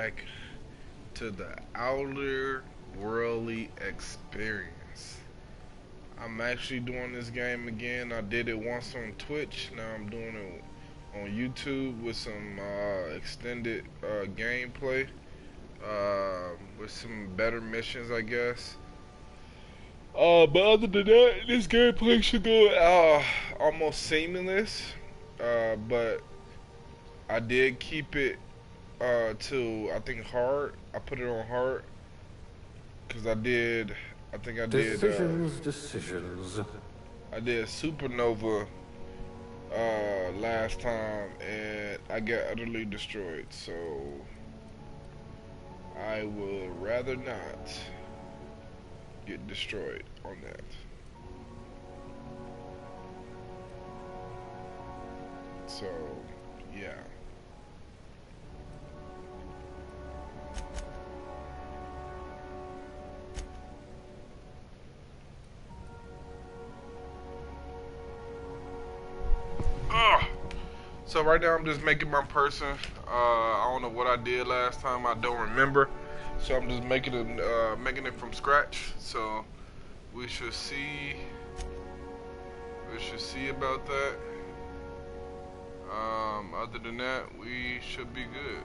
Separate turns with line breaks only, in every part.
back to the outer worldly experience. I'm actually doing this game again. I did it once on Twitch. Now I'm doing it on YouTube with some extended gameplay, with some better missions, I guess. But other than that, this gameplay should go almost seamless. But I did keep it to, I think, hard. I put it on hard because I think
Decisions.
I did Supernova last time and I got utterly destroyed. So I would rather not get destroyed on that. So, yeah. Ugh. So right now I'm just making my person. I don't know what I did last time. I don't remember. So I'm just making it from scratch. So we should see. We should see about that. Other than that, we should be good.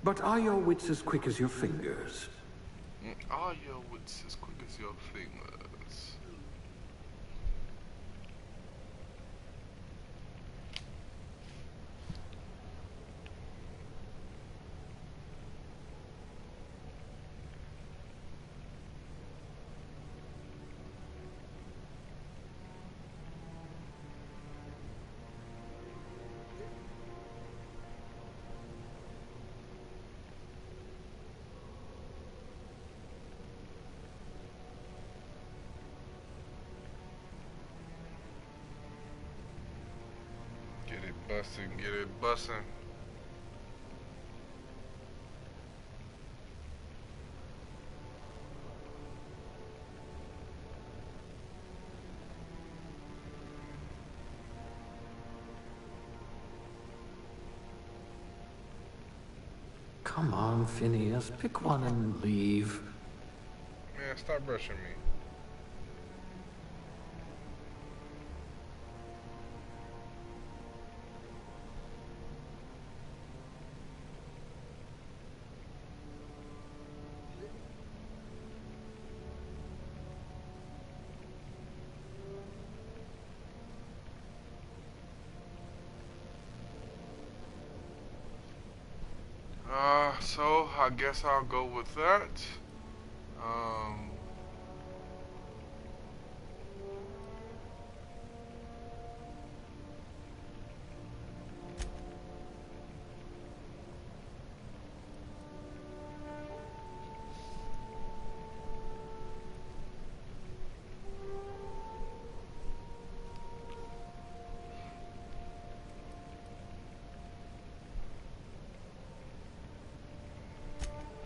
But are your wits as quick as your fingers?
Are your wits as quick as your fingers? Get it bustin'.
Come on, Phineas. Pick one and leave.
Man, stop rushing me. So I guess I'll go with that. Um,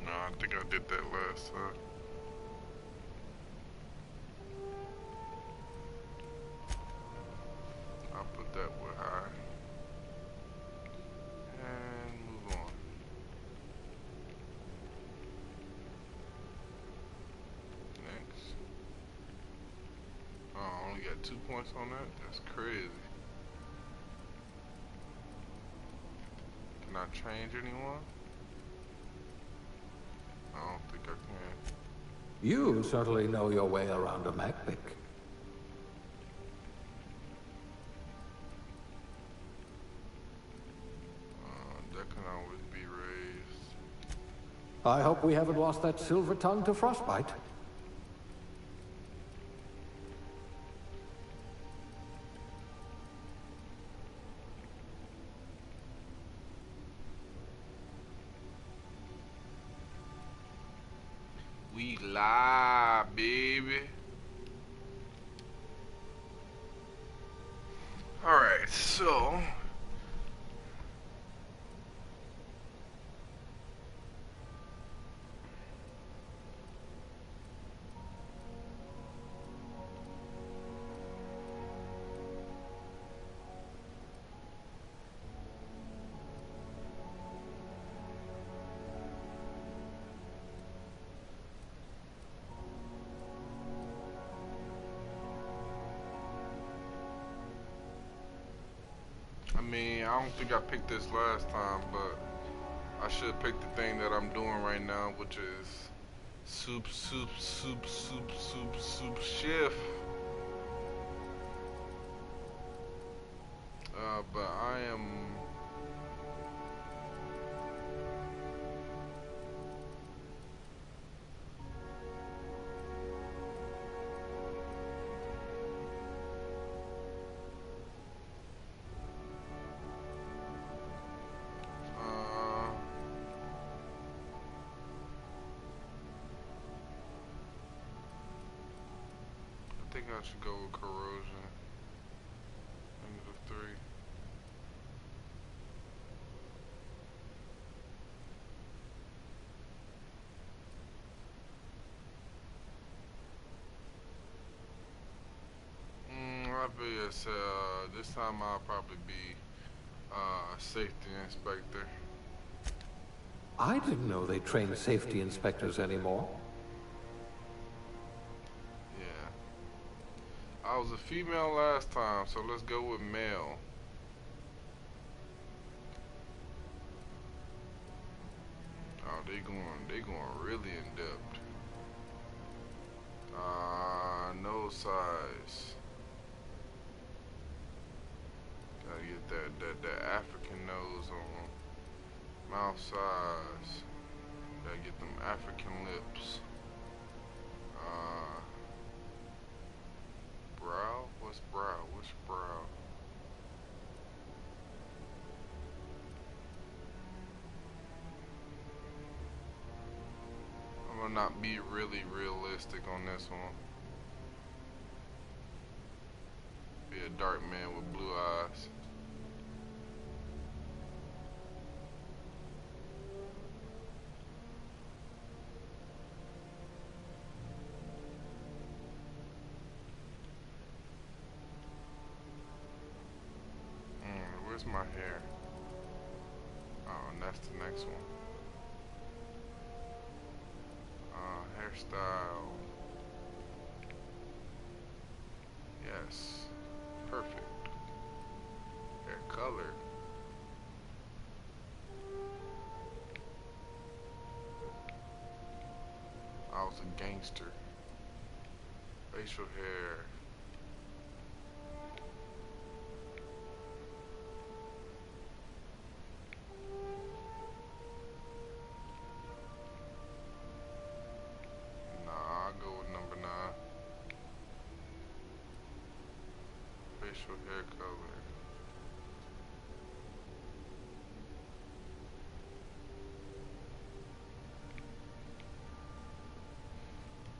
no, I think I did that last time. I'll put that with high. And move on. Next. Oh, I only got 2 points on that? That's crazy. Can I change anyone? I don't think I can.
You certainly know your way around a MacPic.
That can always be raised.
I hope we haven't lost that silver tongue to frostbite.
We lie, baby. Alright, so I mean, I don't think I picked this last time, but I should pick the thing that I'm doing right now, which is soup shift. But I am. I think I should go with corrosion. -3. I'll be this time I'll probably be safety inspector.
I didn't know they trained safety inspectors anymore.
Yeah. I was a female last time, so let's go with male. Oh, they going really in depth. Nose size. Gotta get that African nose on. Mouth size. Gotta get them African lips. Brow? What's brow? What's brow? I'm gonna not be really realistic on this one. Be a dark man with blue eyes. Where's my hair? Oh, and that's the next one. Hairstyle. Yes. Perfect. Hair color. I was a gangster. Facial hair. Nah, I'll go with number 9. Facial hair color.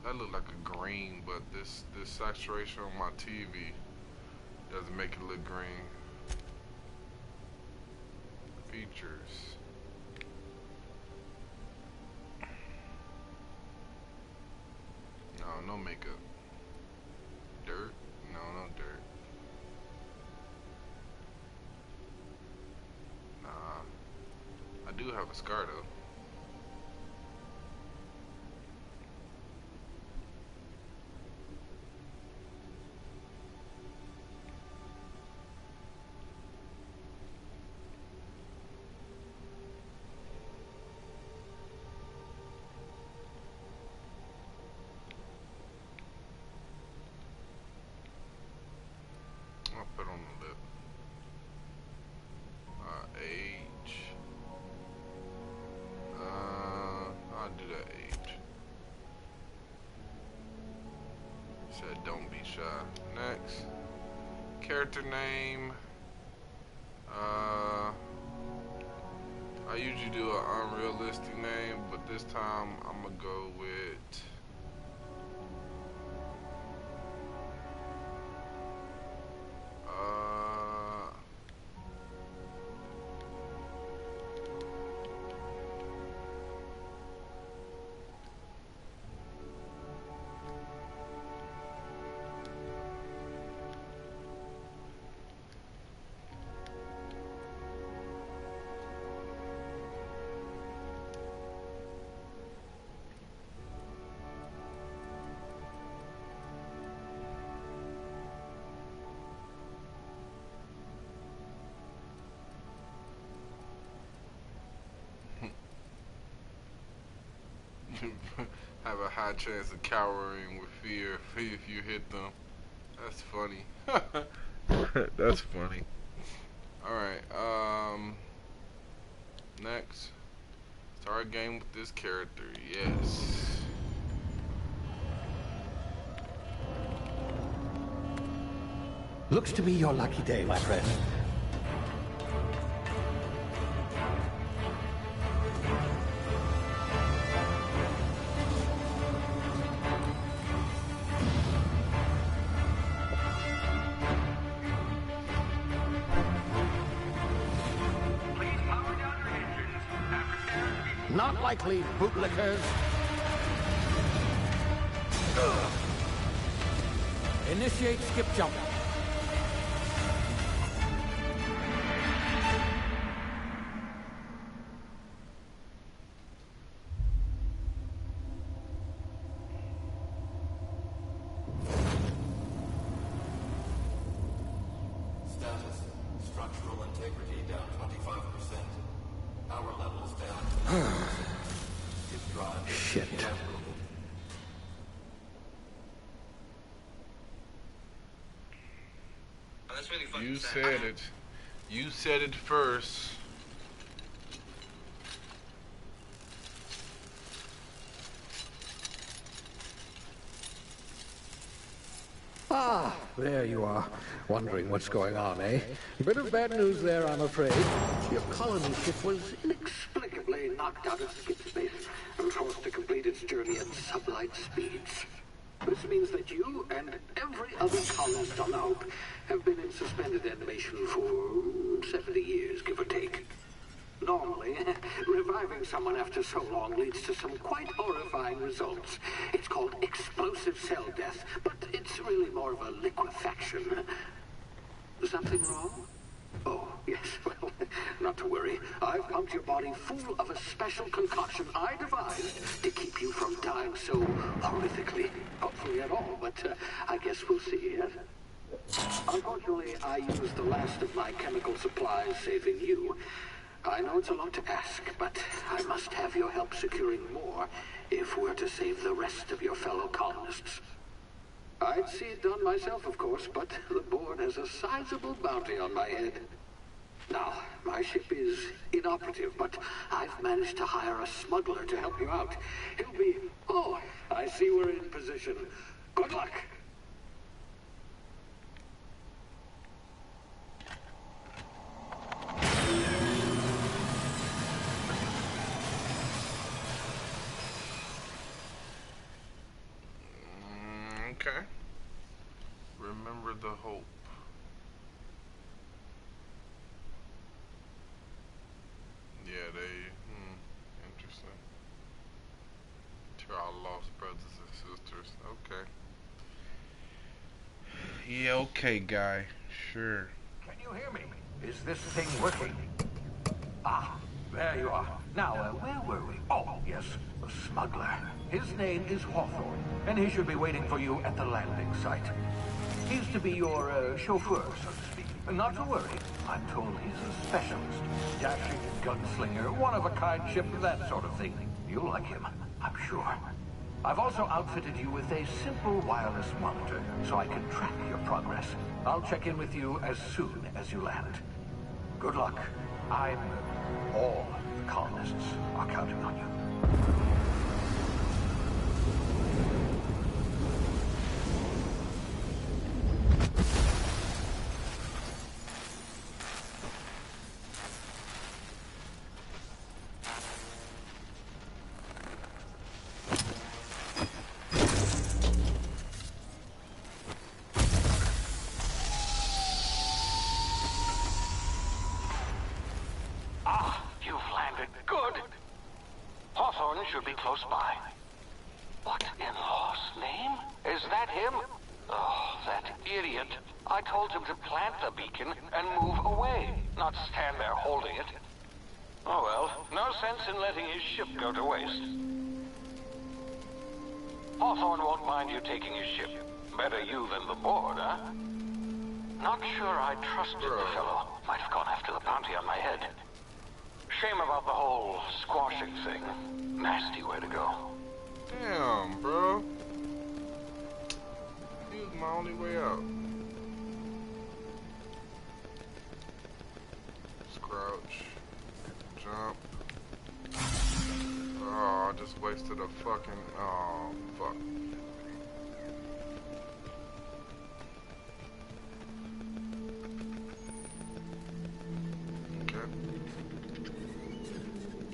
That look like a green, but this saturation on my TV doesn't make it look green. Features. No, no makeup. Dirt? No, no dirt. Nah. I do have a scar though. I'll put on the lip. Age. I'll do that age. Said don't be shy. Next. Character name. I usually do an unrealistic name, but this time I'm gonna go with have a high chance of cowering with fear if you hit them. That's funny. That's funny. Alright, next. Start a game with this character, yes.
Looks to be your lucky day, my friend. Not likely, bootlickers. Initiate skip jump.
Status. Structural integrity down 25%. Power levels down. If drive
Shit.
You said it. You said it first.
Ah, there you are. Wondering what's going on, eh? Bit of bad news there, I'm afraid. Your colony ship was inexplicably knocked out of skip space and forced to complete its journey at sublight speeds. This means that you and every other colonist on the Hope have been in suspended animation for 70 years, give or take. Normally, reviving someone after so long leads to some quite horrifying results. It's called explosive cell death, but it's really more of a liquefaction. Something wrong? Oh, yes, well, not to worry. I've pumped your body full of a special concoction I devised to keep you from dying so horrifically. Hopefully at all, but I guess we'll see, yes? Unfortunately, I used the last of my chemical supplies saving you. I know it's a lot to ask, but I must have your help securing more if we're to save the rest of your fellow colonists. I'd see it done myself, of course, but the board has a sizable bounty on my head. Now, my ship is inoperative, but I've managed to hire a smuggler to help you out. He'll be... Oh, I see we're in position. Good luck!
Okay. Remember the hope. Yeah, interesting. To our lost brothers and sisters. Okay. Yeah, okay, guy. Sure.
Can you hear me? Is this thing working? Ah, there you are. Now, where were we? Oh, yes, the smuggler. His name is Hawthorne, and he should be waiting for you at the landing site. He's to be your chauffeur, so to speak. Not to worry. I'm told he's a specialist. Dashing gunslinger, one-of-a-kind ship, that sort of thing. You'll like him, I'm sure. I've also outfitted you with a simple wireless monitor, so I can track your progress. I'll check in with you as soon as you land. Good luck. All the colonists are counting on you.
Should be close by. What in Law's name? Is that him? Oh, that idiot. I told him to plant the beacon and move away, not stand there holding it. Oh well, no sense in letting his ship go to waste. Hawthorne won't mind you taking his ship. Better you than the board, huh? Not sure I trusted the fellow. Might have gone after the bounty on my head. Shame about the whole squashing thing. Nasty way to go.
Damn, bro. He was my only way out. Crouch. Jump. Oh, I just wasted a fucking... Oh, fuck. Okay.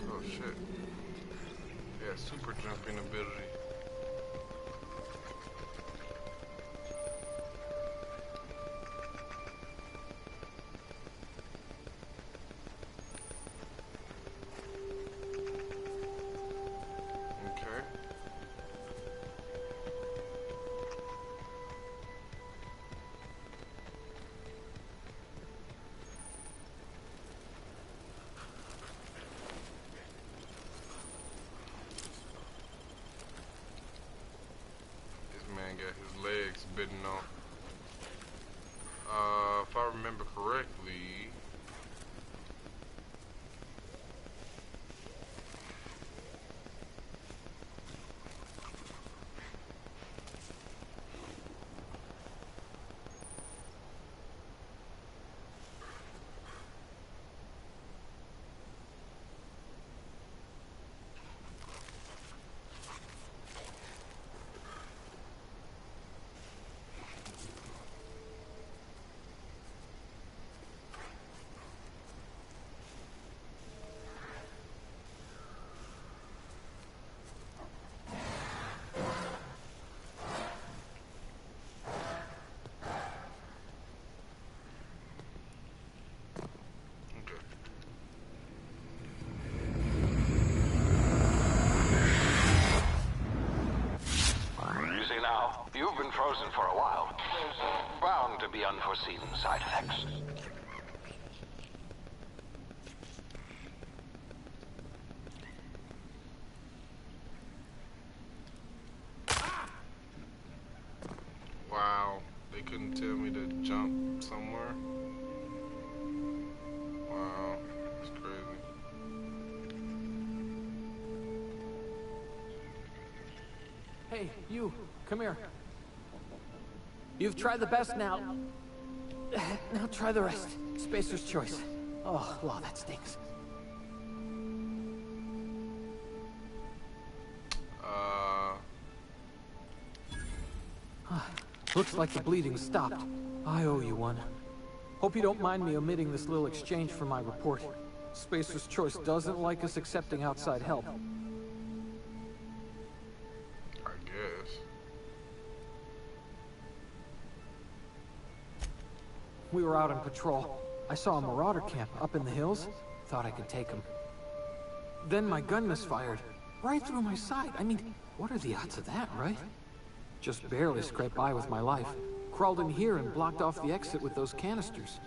Oh, shit. Yeah, super jumping ability. Got his legs bitten off. If I remember correctly,
You've been frozen for a while. There's bound to be unforeseen side effects.
wow, they couldn't tell me to jump somewhere. Wow, that's crazy.
Hey, you, come here. You've tried the best now. Now try the rest. Spacer's choice. Oh, wow, that stinks. Looks like the bleeding stopped. I owe you one. Hope you don't mind me omitting this little exchange from my report. Spacer's choice doesn't like us accepting outside help.
I guess.
We were out on patrol. I saw a marauder camp up in the hills. Thought I could take him. Then my gun misfired. Right through my side. I mean, what are the odds of that, right? Just barely scraped by with my life. Crawled in here and blocked off the exit with those canisters.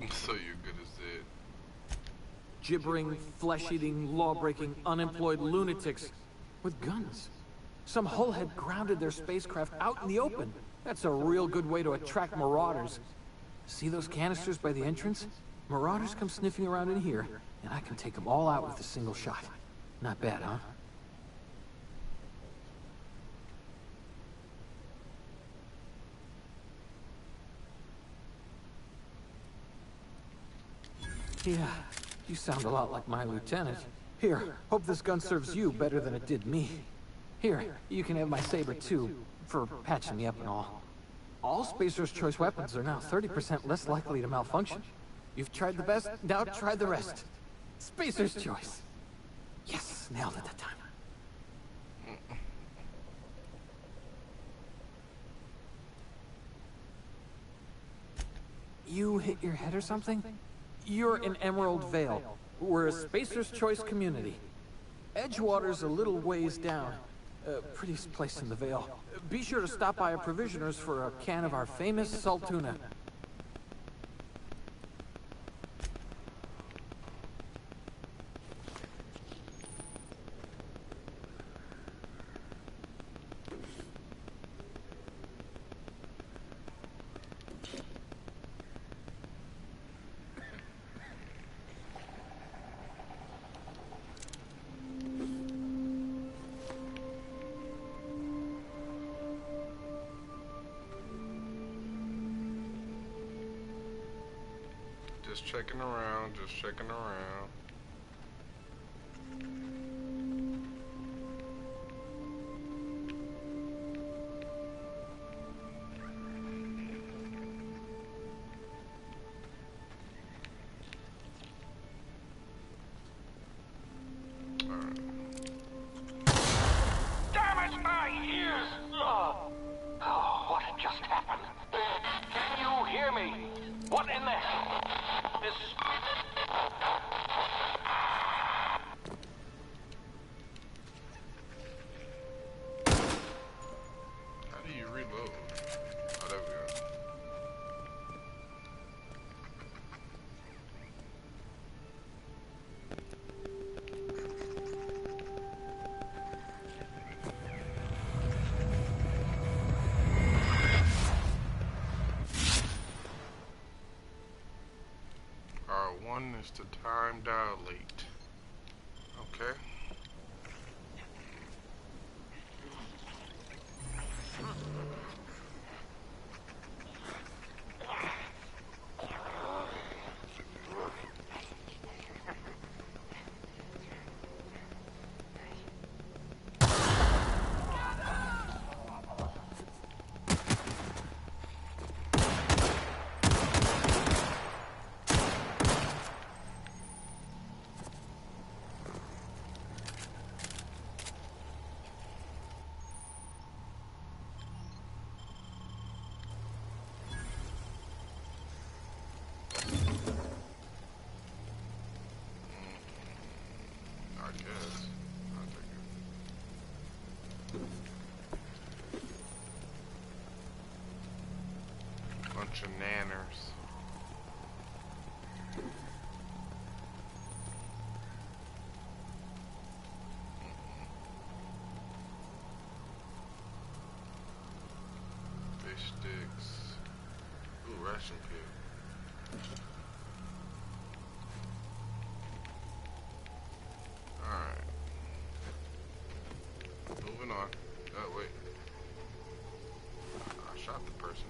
So you're good as dead.
Gibbering, flesh-eating, law-breaking, unemployed lunatics with guns. Some hull had grounded their spacecraft out in the open. That's a real good way to attract marauders. See those canisters by the entrance? Marauders come sniffing around in here, and I can take them all out with a single shot. Not bad, huh? Yeah, you sound a lot like my lieutenant. Here, hope this gun serves you better than it did me. Here, you can have my saber too, for patching me up and all. All Spacer's Choice weapons are now 30% less likely to malfunction. You've tried the best, now try the rest. Spacer's Choice. Yes, nailed it that time. You hit your head or something? You're in Emerald Vale. We're a Spacer's Choice community. Edgewater's a little ways down. Prettiest place in the Vale. Be sure to stop by our provisioners for a can of our famous salt tuna.
Just checking around, just checking around. One is to time dilate. Okay. Bunch of nanners. Fish sticks. Ooh, ration kit. Alright. Moving on. Oh, wait. I shot the person.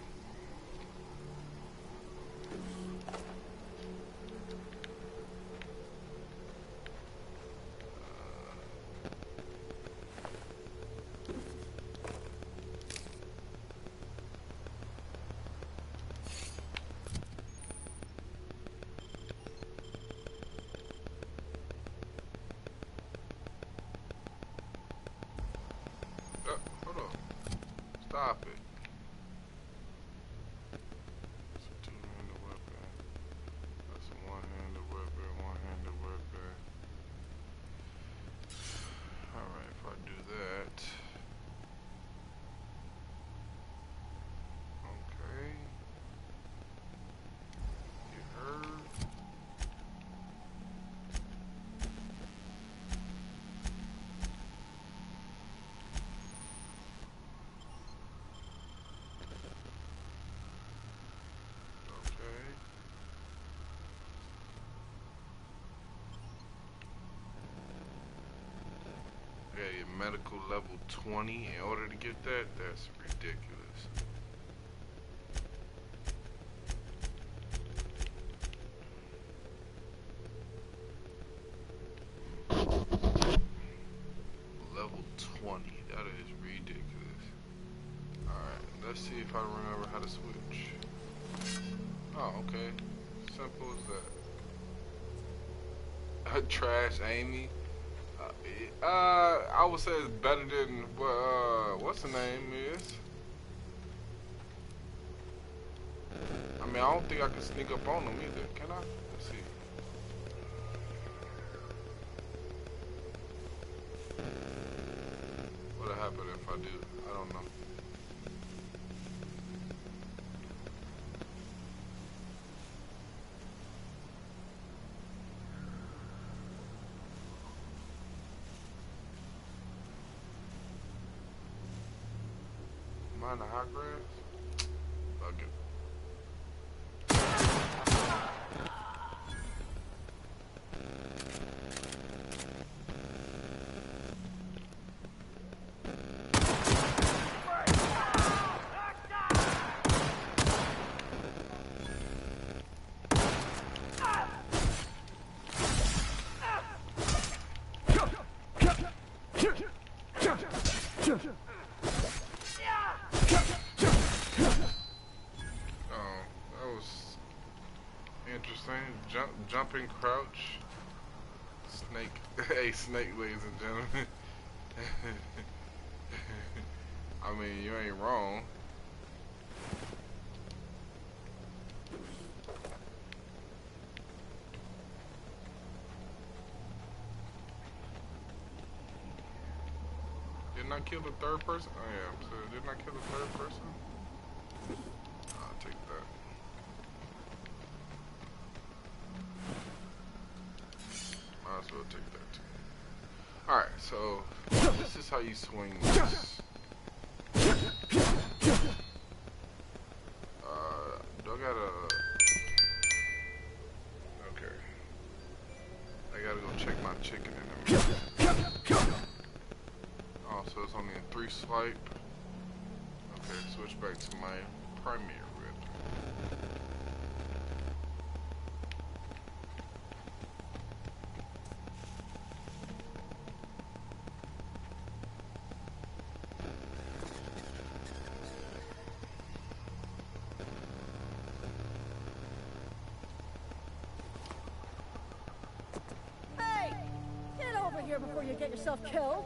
Hold on. Stop it. It's a two-handed weapon. That's a one-handed weapon, one-handed weapon. Alright, if I do that. Okay. You heard. Okay, medical level 20 in order to get that? That's ridiculous. Level 20, that is ridiculous. Alright, let's see if I remember how to switch. Oh, okay. Simple as that. Trash Amy. I would say it's better than what's the name is. I mean, I don't think I can sneak up on them either. Can I? Let's see. What'll happen if I do? I don't know. Mind the high grass? Fuck it. Oh, that was interesting. Jumping crouch. Snake. Hey, snake, ladies and gentlemen. I mean, you ain't wrong. Didn't I kill the third person? Oh yeah, so didn't I kill the third person? I'll take that. Might as well take that too. Alright, so this is how you swing this. Do I gotta... Okay. I gotta go check my chicken in a minute. Oh, so it's only a 3 swipe. Okay, switch back to my primary weapon.
Hey! Get over here before you get yourself killed!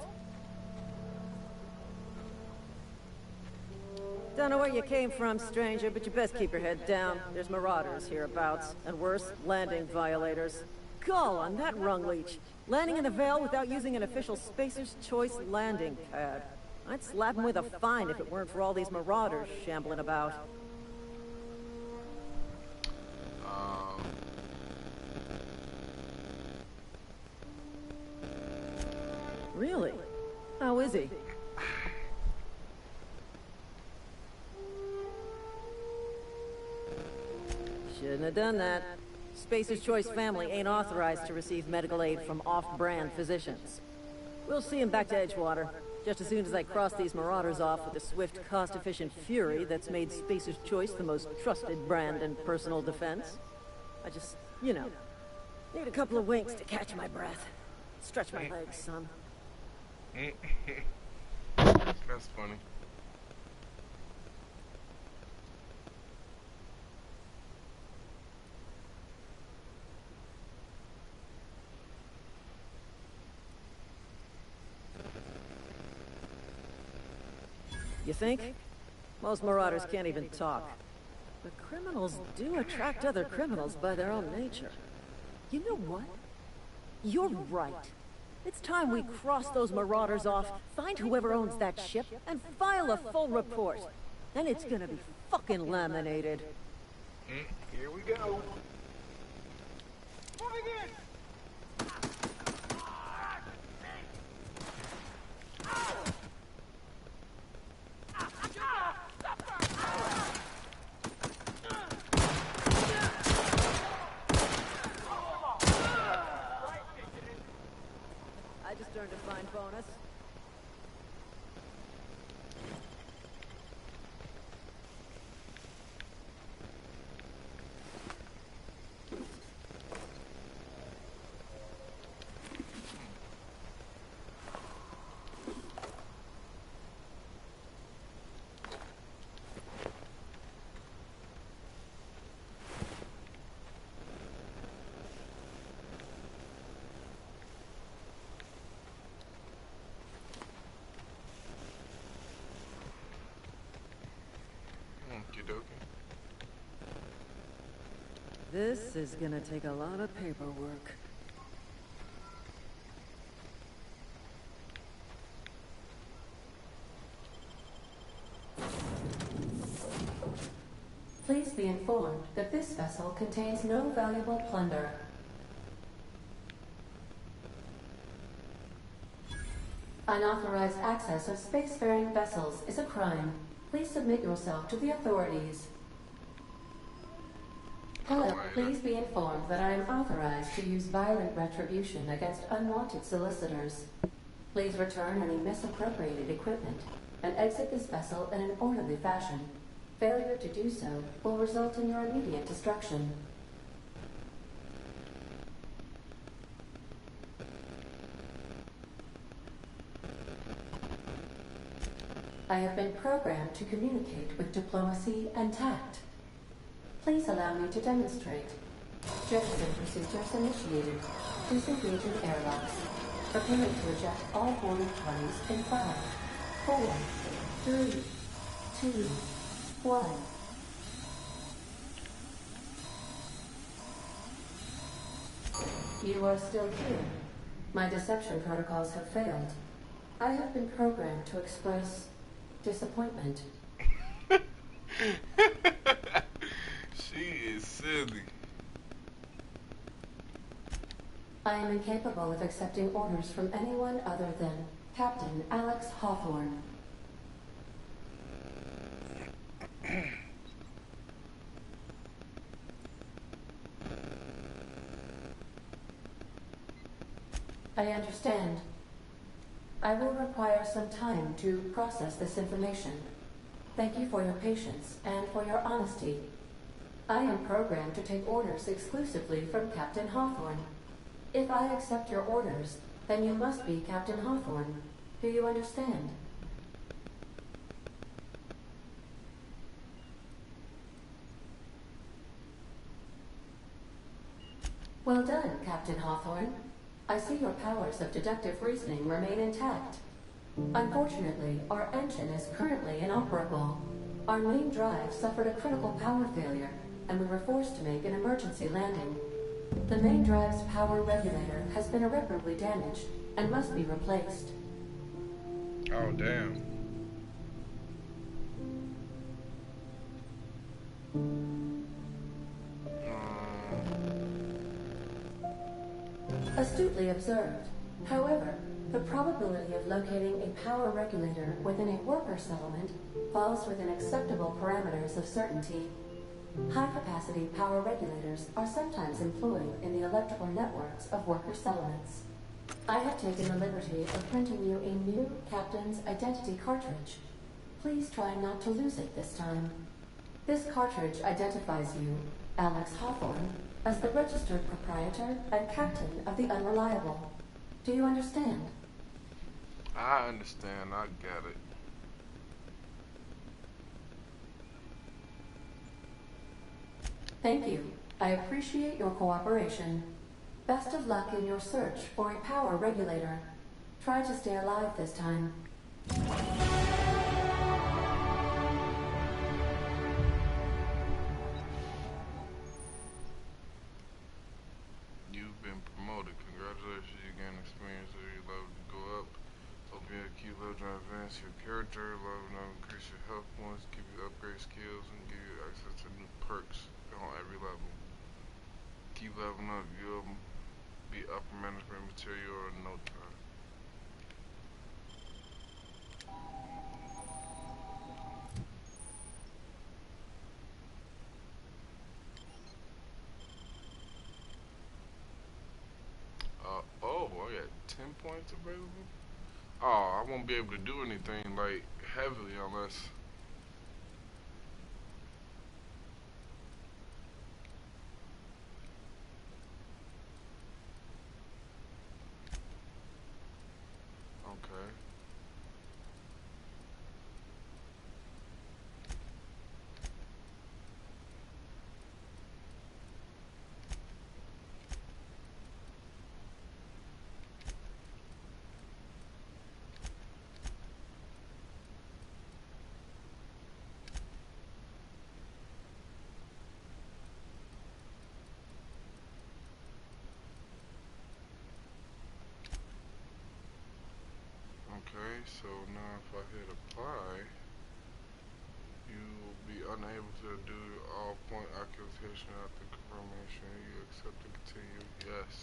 Don't know where you came from, stranger, but you best keep your head down. There's marauders hereabouts, and worse, landing violators. Gall on that rung leech. Landing in the Vale without using an official Spacer's Choice landing pad. I'd slap him with a fine if it weren't for all these marauders shambling about. Really? How is he? Shouldn't have done that. Spacer's Choice family ain't authorized to receive medical aid from off-brand physicians. We'll see him back to Edgewater, just as soon as I cross these marauders off with the swift, cost-efficient fury that's made Spacer's Choice the most trusted brand in personal defense. I just, you know, need a couple of winks to catch my breath. Stretch my legs, son.
That's funny.
You think? Most marauders can't even talk. But criminals do attract other criminals by their own nature. You know what? You're right. It's time we cross those marauders off, find whoever owns that ship, and file a full report. Then it's gonna be fucking laminated.
Here we go.
I just earned a fine bonus. This is gonna take a lot of paperwork.
Please be informed that this vessel contains no valuable plunder. Unauthorized access of spacefaring vessels is a crime. Please submit yourself to the authorities. Hello, please be informed that I am authorized to use violent retribution against unwanted solicitors. Please return any misappropriated equipment and exit this vessel in an orderly fashion. Failure to do so will result in your immediate destruction. I have been programmed to communicate with diplomacy and tact. Please allow me to demonstrate. Jettison procedures initiated. Disengaging airlocks. Preparing to eject all Hornet parties in 5, 4, 3, 2, 1. You are still here. My deception protocols have failed. I have been programmed to express disappointment.
She is silly.
I am incapable of accepting orders from anyone other than Captain Alex Hawthorne. I understand. I will require some time to process this information. Thank you for your patience and for your honesty. I am programmed to take orders exclusively from Captain Hawthorne. If I accept your orders, then you must be Captain Hawthorne. Do you understand? Well done, Captain Hawthorne. I see your powers of deductive reasoning remain intact. Unfortunately, our engine is currently inoperable. Our main drive suffered a critical power failure, and we were forced to make an emergency landing. The main drive's power regulator has been irreparably damaged and must be replaced.
Oh, damn.
Astutely observed. However, the probability of locating a power regulator within a worker settlement falls within acceptable parameters of certainty. High-capacity power regulators are sometimes employed in the electrical networks of worker settlements. I have taken the liberty of printing you a new Captain's Identity cartridge. Please try not to lose it this time. This cartridge identifies you, Alex Hawthorne, as the registered proprietor and captain of the Unreliable. Do you understand?
I understand. I get it.
Thank you. I appreciate your cooperation. Best of luck in your search for a power regulator. Try to stay alive this time.
You've been promoted. Congratulations. You gain experience as your level to go up. Hope you keep level to advance your character. Level to increase your health points, give you upgrade skills, and give you access to new perks on every level. Keep leveling up. You'll be upper management material in no time. Oh, I got 10 points available? Oh, I won't be able to do anything, like, heavily unless... Okay. Okay, so now if I hit apply, you will be unable to do all point occupation after confirmation. You accept and continue. Yes.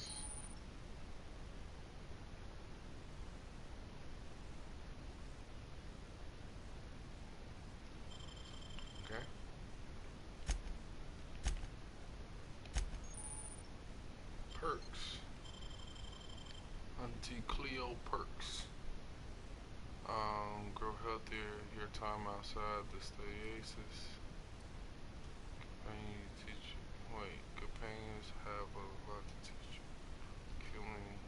Okay. Perks. Auntie Cleo perks. Grow healthier your time outside the stasis. Companions teach you. Wait, companions have a lot to teach you. Killing.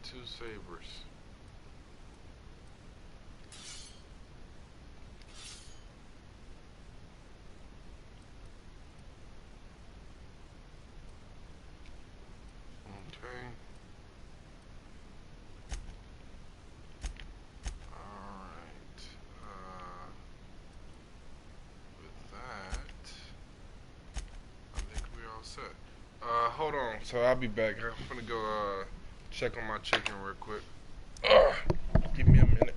2 sabers. Okay. Alright. With that, I think we're all set. Hold on. So I'll be back. I'm gonna go check on my chicken real quick. Give me a minute.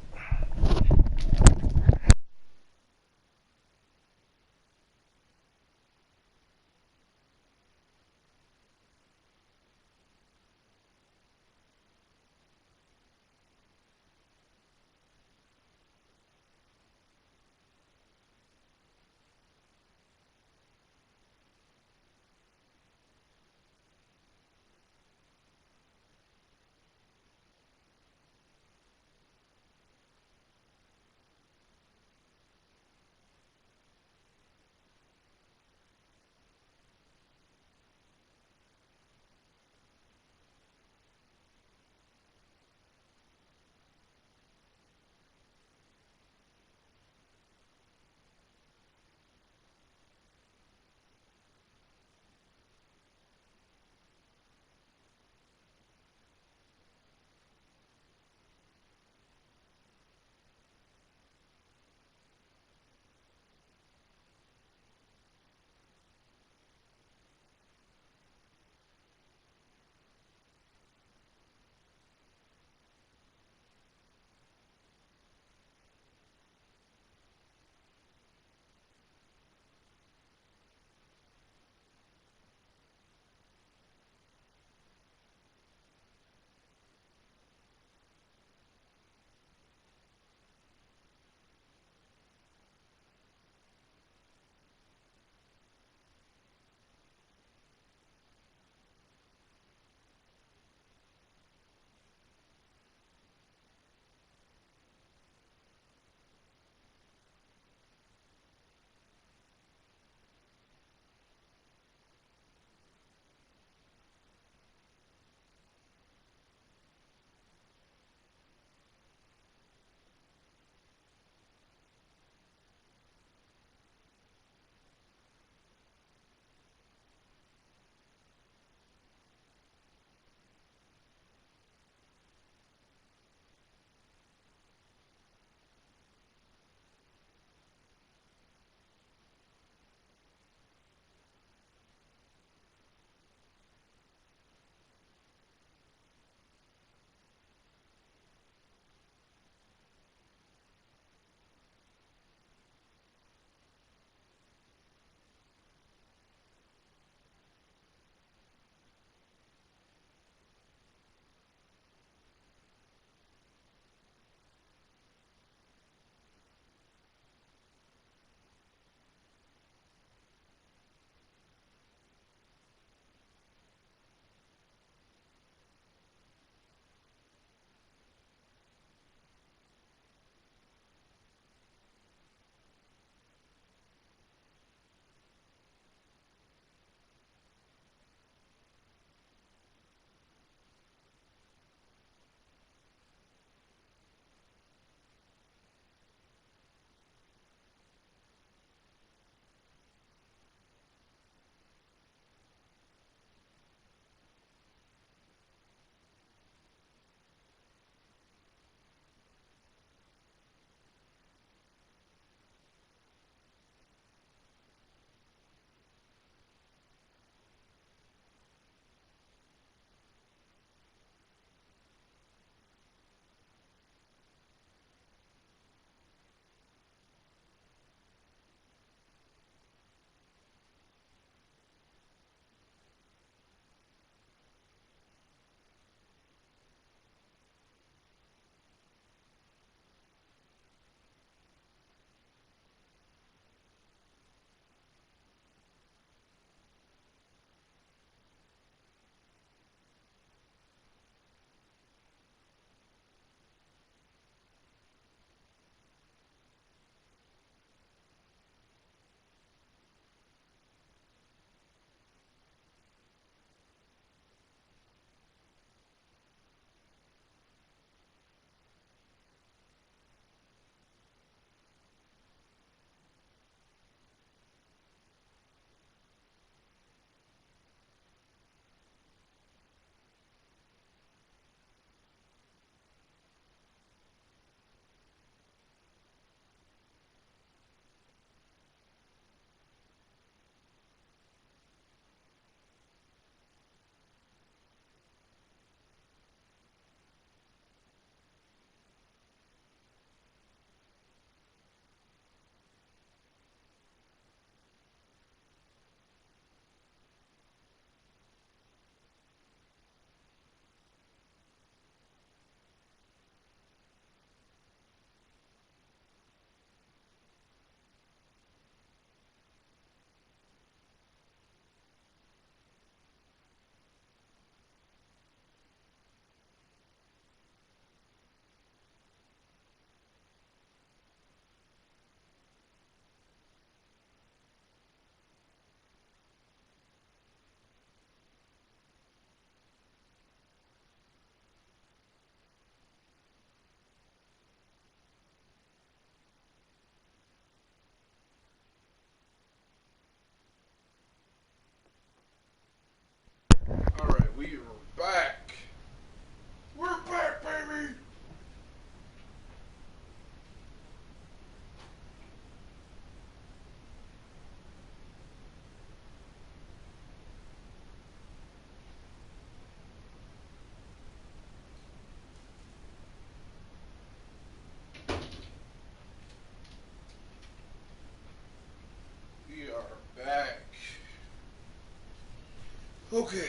Okay.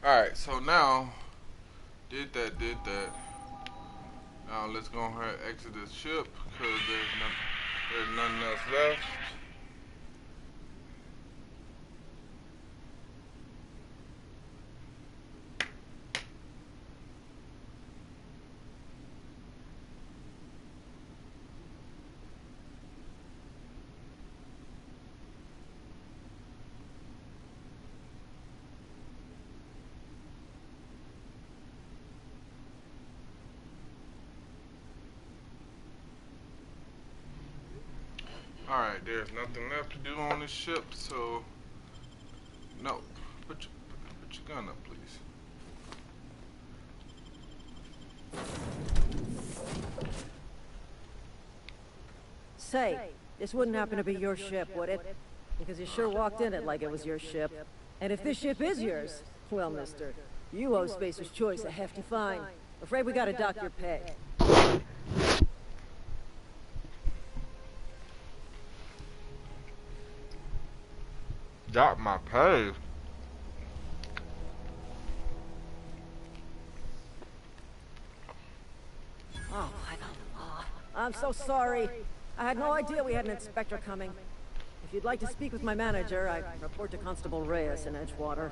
Alright, so now, did that. Now let's go ahead and exit this ship, because there's nothing else left. Alright, there's nothing left to do on this ship, so no. Put your gun up, please.
Say, this wouldn't happen to be your ship, would it? Because you sure walked in it like it was your ship. And if this ship is yours, well, mister, you owe Spacer's Choice a hefty fine. Afraid we gotta dock your pay.
Dock my pay?
Oh, I'm so sorry. I had no idea we had an inspector coming. If you'd like to speak with my manager, I report to Constable Reyes in Edgewater.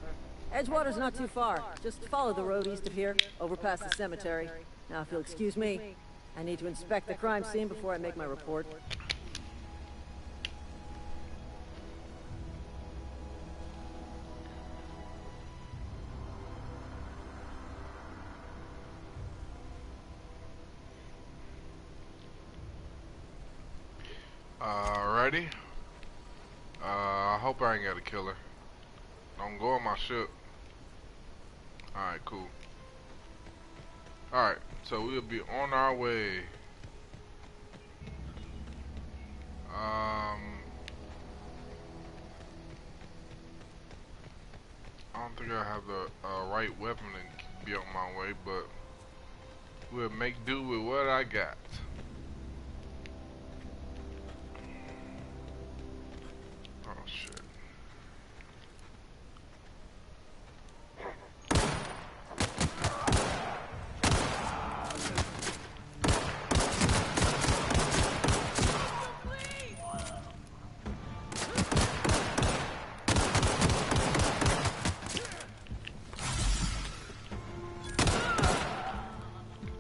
Edgewater's not too far. Just follow the road east of here, over past the cemetery. Now, if you'll excuse me, I need to inspect the crime scene before I make my report.
Alrighty. I hope I ain't got a killer. Don't go on my ship. Alright, cool. Alright, so we'll be on our way. I don't think I have the right weapon to be on my way, but we'll make do with what I got. Oh shit.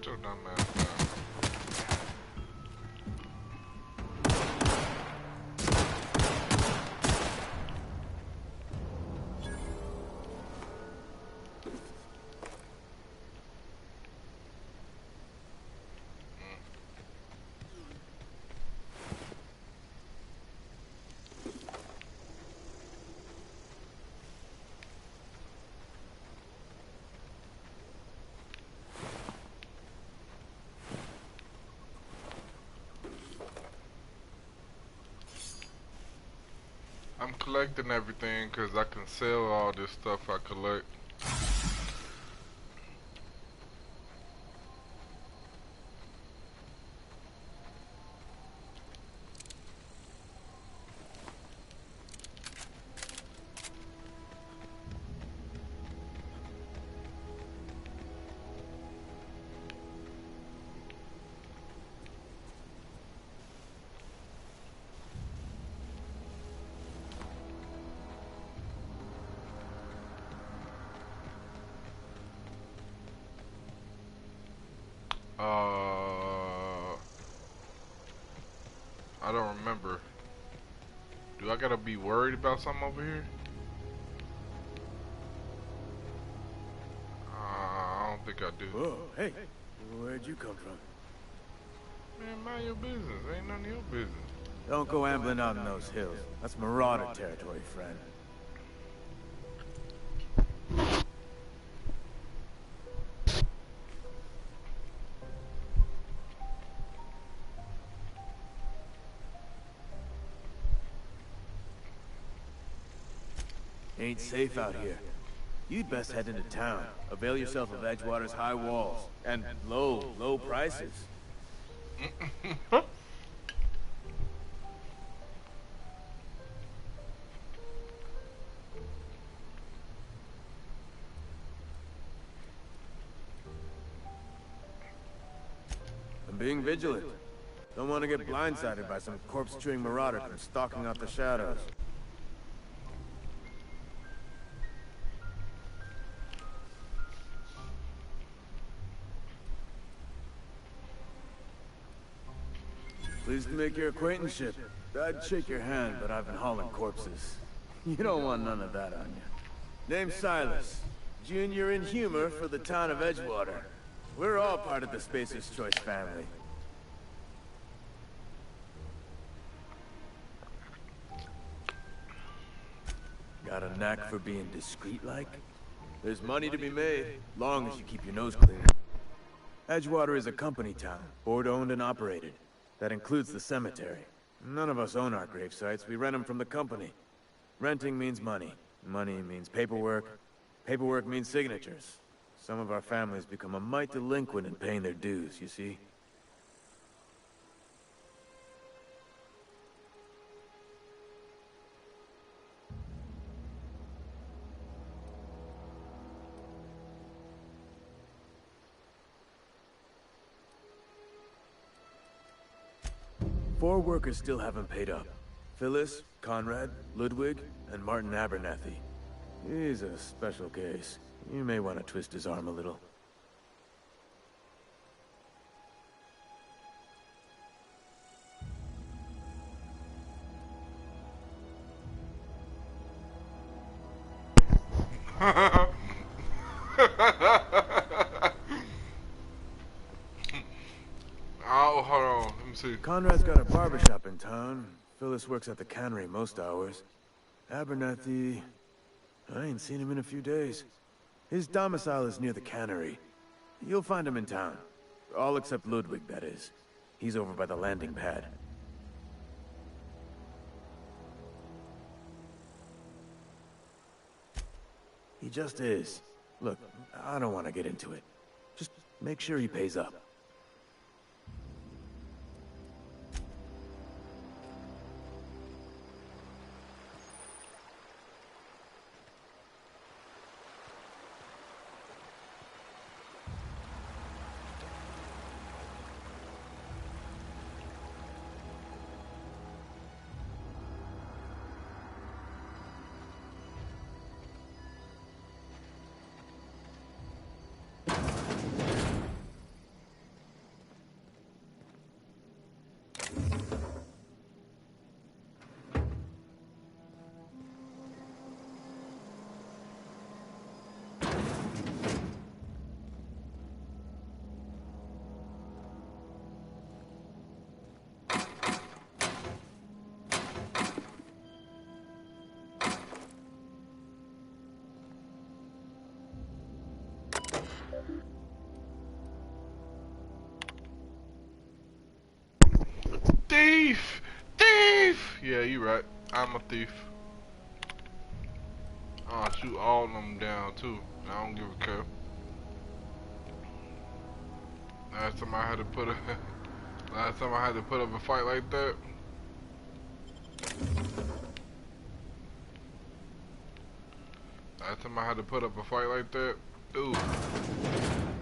So dumb ass. I'm collecting everything because I can sell all this stuff I collect. I don't remember. Do I gotta be worried about something over here? I don't think I do.
Whoa, hey, where'd you come from?
Man, mind your business. Ain't none of your business.
Don't go ambling out in those hills. That's marauder territory, friend. Ain't safe out here. You'd best head into town. Avail yourself of Edgewater's high walls and low prices. being vigilant. Don't want to get blindsided by some corpse-chewing marauder come stalking out the shadows. Pleased to make your acquaintanceship. I'd shake your hand, but I've been hauling corpses. You don't want none of that on you. Name's Silas. Junior in humor for the town of Edgewater. We're all part of the Spacer's Choice family. Got a knack for being discreet-like? There's money to be made, long as you keep your nose clear. Edgewater is a company town, board-owned and operated. That includes the cemetery. None of us own our grave sites, we rent them from the company. Renting means money. Money means paperwork. Paperwork means signatures. Some of our families become a mite delinquent in paying their dues, you see? Four workers still haven't paid up. Phyllis, Conrad, Ludwig, and Martin Abernathy. He's a special case. You may want to twist his arm a little.
Oh, hold on. Let me see.
Conrad's got a barbershop in town. Phyllis works at the cannery most hours. Abernathy... I ain't seen him in a few days. His domicile is near the cannery. You'll find him in town. All except Ludwig, that is. He's over by the landing pad. He just is. Look, I don't want to get into it. Just make sure he pays up.
Thief! Thief! Yeah, you right. I'm a thief. I'll shoot all of them down too. I don't give a care. Last time I had to put up a fight like that. Last time I had to put up a fight like that. Ooh.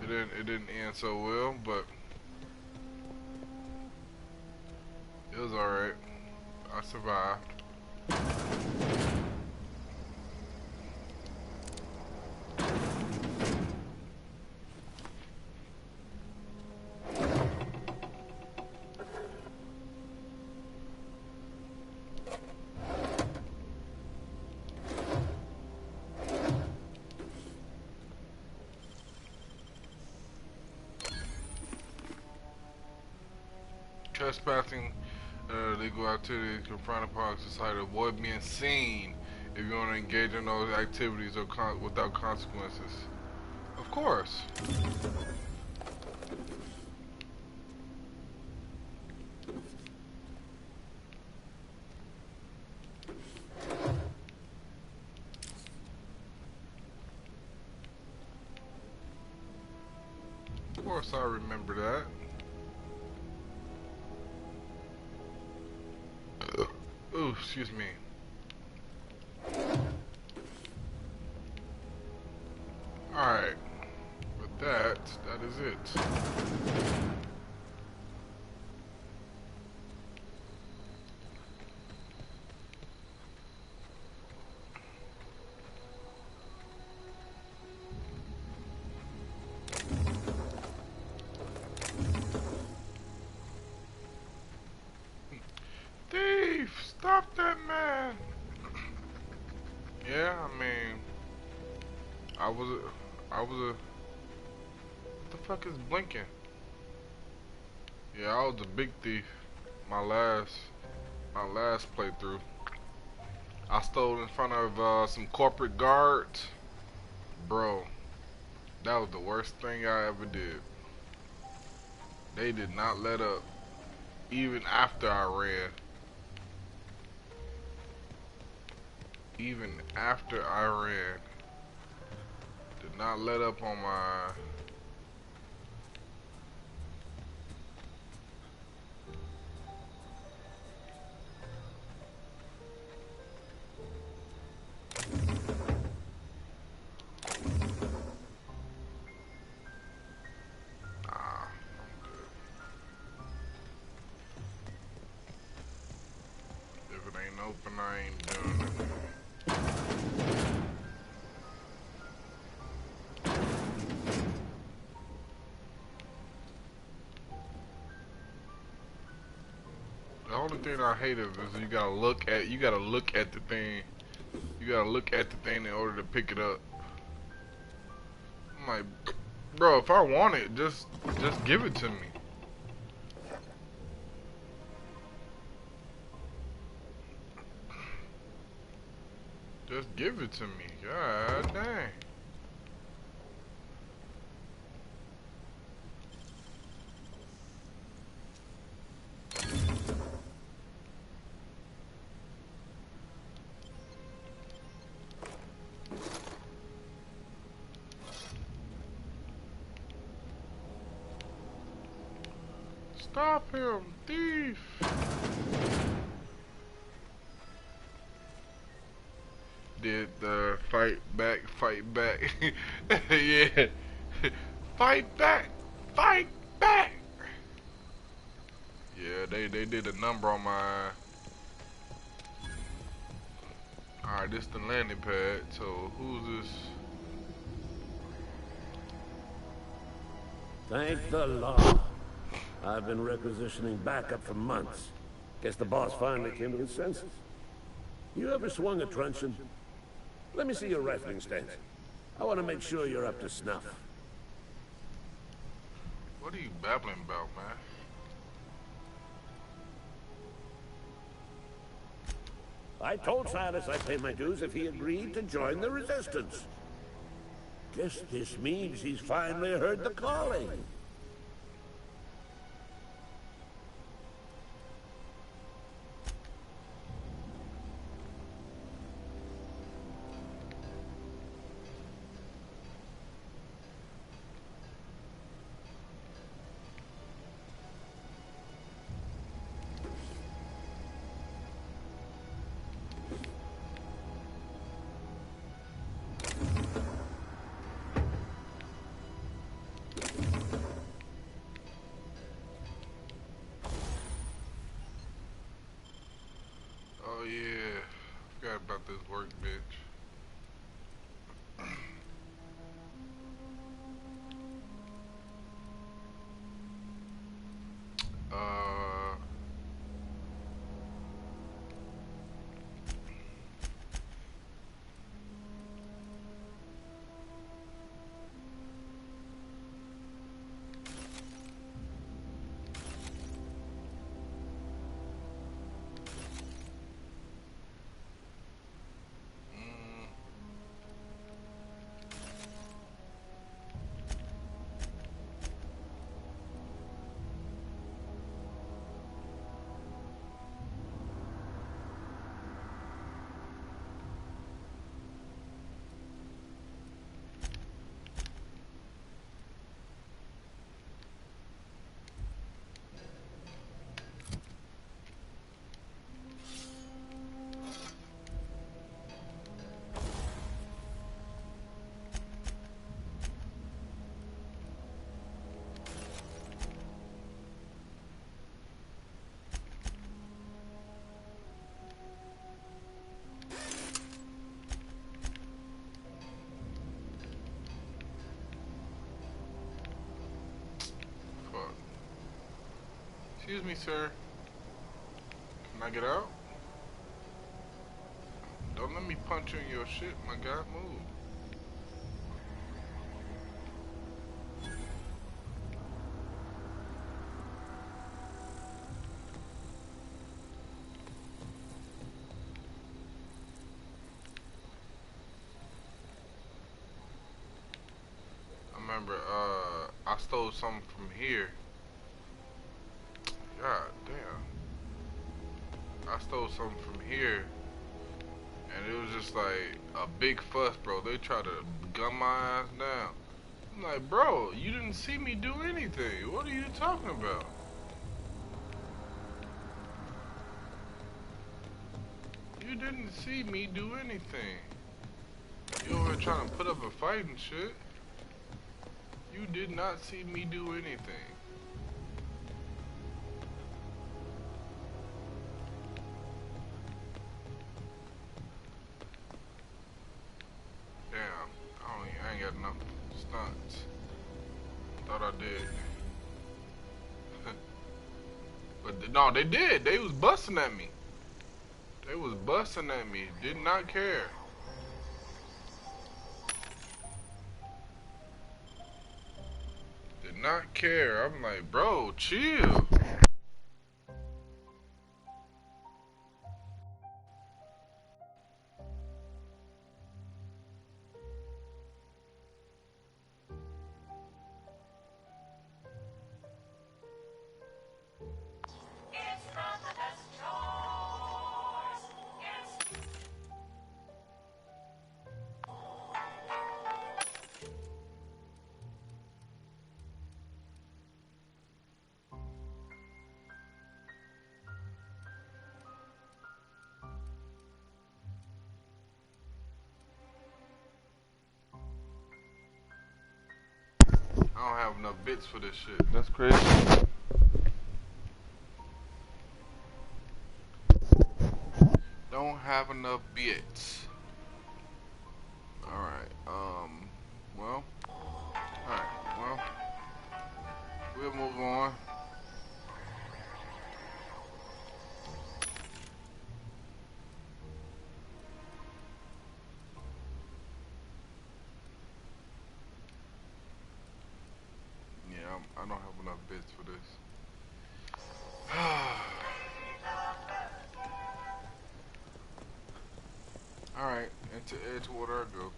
It didn't end so well, but it was alright. I survived. Trespassing, legal activities confronted upon society. Avoid being seen if you want to engage in those activities or without consequences. Of course. Of course, I remember that. Ooh, excuse me. Alright. With that, that is it. I was a. What the fuck is blinking? Yeah, I was a big thief. My last playthrough. I stole in front of some corporate guards. Bro, that was the worst thing I ever did. They did not let up, even after I ran. Even after I ran, did not let up on my. I'm good. If it ain't open, I ain't doing it. The only thing I hate is you gotta look at the thing. You gotta look at the thing in order to pick it up. I'm like, bro, if I want it, just give it to me. Just give it to me. God dang. Stop him, thief! Did the fight back. Yeah. Fight back! Yeah, they did a number on my. Alright, this the landing pad, so who's this?
Thank the law. I've been requisitioning backup for months. Guess the boss finally came to his senses. You ever swung a truncheon? Let me see your rifling stance. I want to make sure you're up to snuff.
What are you babbling about, man?
I told Silas I'd pay my dues if he agreed to join the resistance. Guess this means he's finally heard the calling.
Oh yeah, forgot about this workbench. uh, fuck. Excuse me, sir. Can I get out? Don't let me punch you in your shit, my guy. Move. stole something from here. God damn. I stole something from here. And it was just like a big fuss, bro. They tried to gun my ass down. I'm like, bro, you didn't see me do anything. What are you talking about? You didn't see me do anything. You over here trying to put up a fight and shit. You did not see me do anything. Damn, I ain't got enough stunts. Thought I did. But no, they did. They was busting at me. They was busting at me. Did not care. Did not care. I'm like, bro, chill. I don't have enough bits for this shit. That's crazy. Don't have enough bits. Alright, well. Alright, well. We'll move on. I don't have enough bits for this. Alright, into Edgewater I go.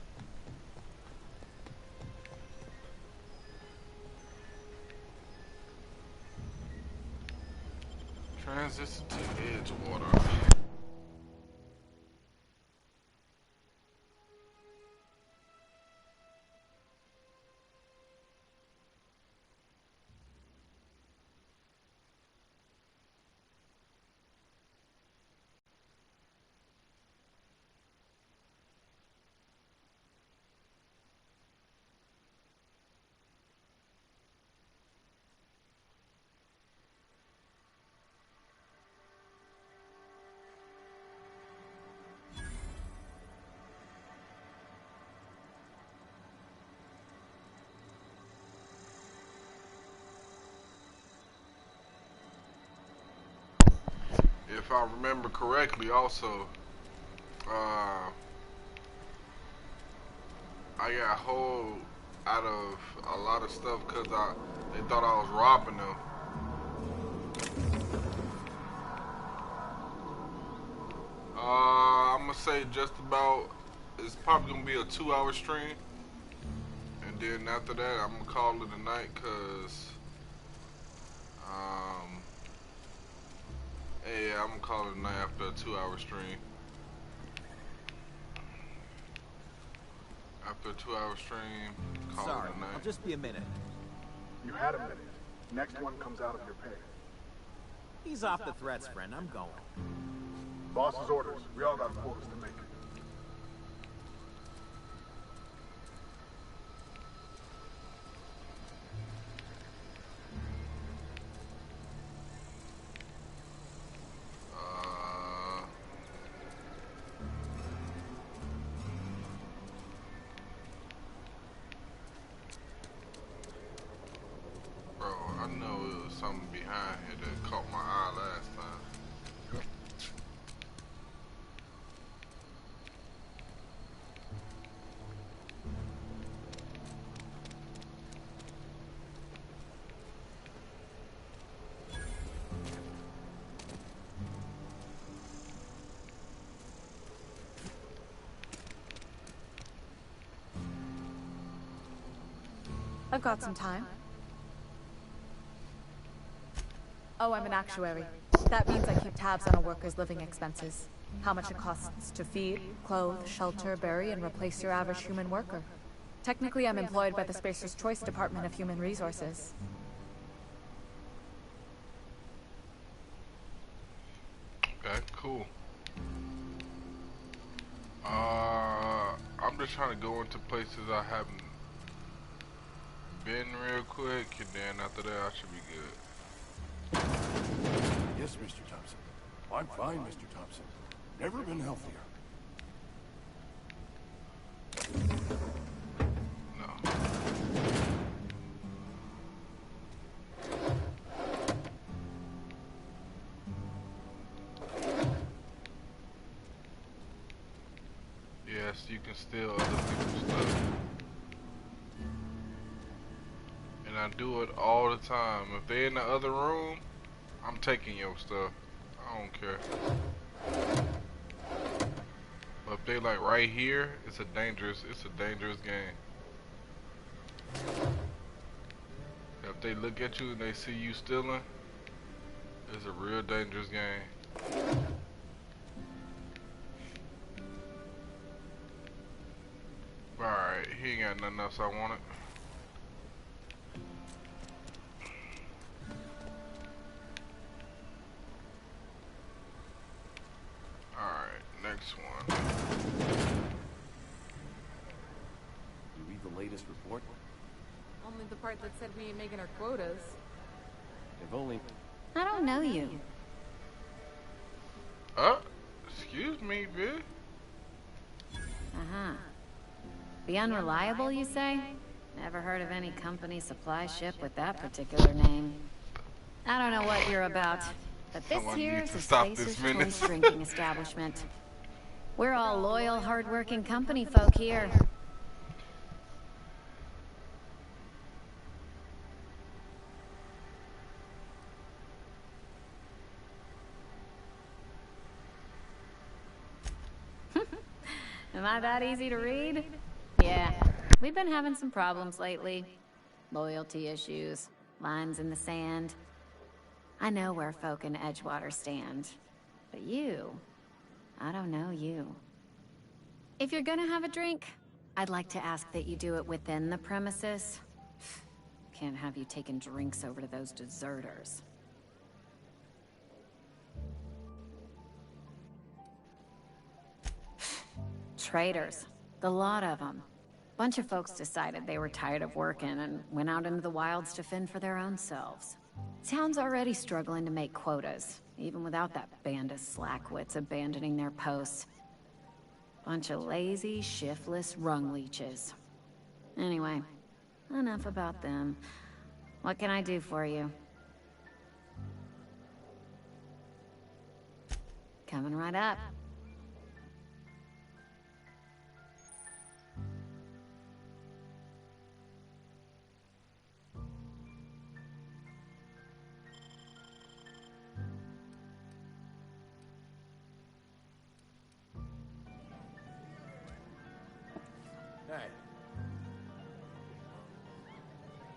Transition to Edgewater. If I remember correctly, also, I got hold out of a lot of stuff because they thought I was robbing them. I'm gonna say just about. It's probably gonna be a 2-hour stream, and then after that, I'm gonna call it a night because. Yeah, I'm gonna call it a night after a 2-hour stream. After a 2-hour stream, call
Sorry,
it a night.
I'll just be a minute.
You had a minute. Next one comes out of your pay.
Ease off the threats, friend. I'm going.
Boss's orders. We all got quotas to make.
I know it was something behind here that caught my eye last time.
I've got some time. Oh, I'm an actuary. That means I keep tabs on a worker's living expenses. How much it costs to feed, clothe, shelter, bury, and replace your average human worker. Technically, I'm employed by the Spacer's Choice Department of Human Resources.
Okay, cool. I'm just trying to go into places I haven't been real quick, and then after that I should be good.
Yes, Mr. Thompson. I'm fine, Mr. Thompson. Never been healthier.
No. Yes, you can steal other people's stuff. And I do it all the time. If they're in the other room, I'm taking your stuff. I don't care. But if they like right here, it's a dangerous game. If they look at you and they see you stealing, it's a real dangerous game. Alright, he ain't got nothing else I wanted. Alright, next one.
You read the latest report?
Only the part that said we ain't making our quotas.
If only...
I don't know you.
Excuse me, bitch.
Uh-huh. The Unreliable, you say? Never heard of any company supply ship with that particular name. I don't know what you're about, but this here is a Spacer's Choice drinking establishment. We're all loyal, hard-working company folk here. Am I that easy to read? Yeah, we've been having some problems lately. Loyalty issues, lines in the sand. I know where folk in Edgewater stand. But you, I don't know you. If you're gonna have a drink, I'd like to ask that you do it within the premises. Can't have you taking drinks over to those deserters. Traitors. The lot of them. Bunch of folks decided they were tired of working and went out into the wilds to fend for their own selves. Town's already struggling to make quotas, even without that band of slackwits abandoning their posts. Bunch of lazy, shiftless rung leeches. Anyway, enough about them. What can I do for you? Coming right up.
Hey.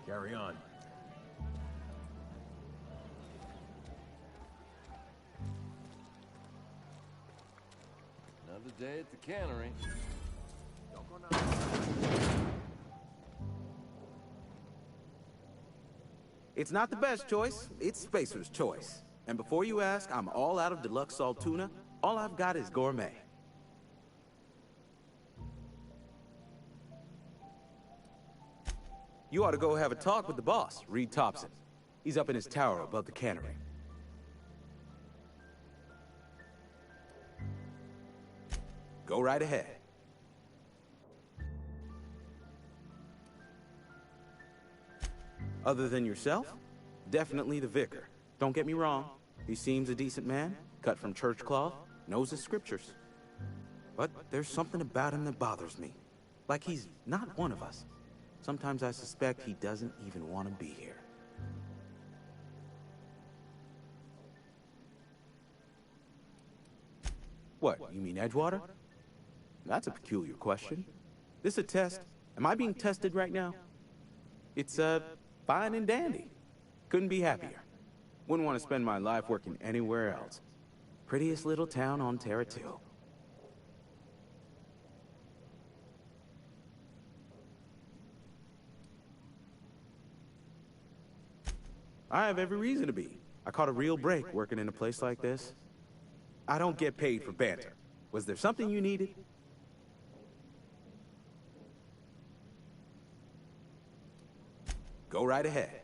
Carry on.
Another day at the cannery.
Don't go now.
It's not the best choice, it's Spacer's Choice. And before you ask, I'm all out of deluxe salt tuna. All I've got is gourmet. You ought to go have a talk with the boss, Reed Thompson. He's up in his tower above the cannery. Go right ahead. Other than yourself, definitely the vicar. Don't get me wrong, he seems a decent man, cut from church cloth, knows his scriptures. But there's something about him that bothers me. Like he's not one of us. Sometimes I suspect he doesn't even want to be here. What, you mean Edgewater? That's a peculiar question. This a test? Am I being tested right now? It's, fine and dandy. Couldn't be happier. Wouldn't want to spend my life working anywhere else. Prettiest little town on Terra 2. I have every reason to be. I caught a real break working in a place like this. I don't get paid for banter. Was there something you needed? Go right ahead.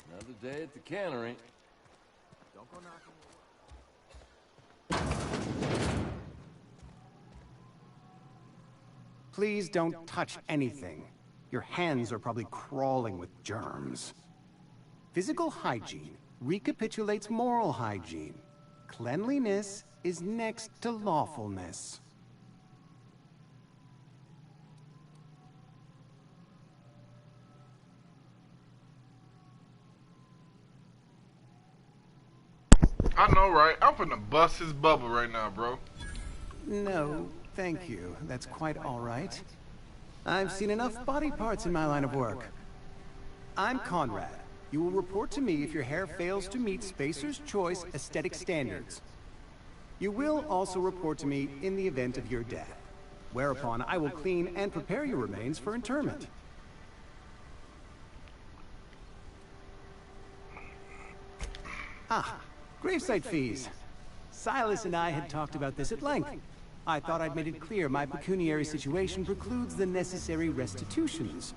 Another day at the cannery.
Don't go knocking.
Please don't touch anything. Your hands are probably crawling with germs. Physical hygiene recapitulates moral hygiene. Cleanliness is next to lawfulness.
I know, right? I'm finna bust his bubble right now, bro.
No, thank you. That's quite all right. I've seen enough body parts in my line of work. I'm Conrad. You will report to me if your hair fails to meet Spacer's Choice aesthetic standards. You will also report to me in the event of your death, whereupon I will clean and prepare your remains for interment. Ah, gravesite fees. Silas and I had talked about this at length. I thought I'd made it clear my pecuniary situation precludes the necessary restitutions.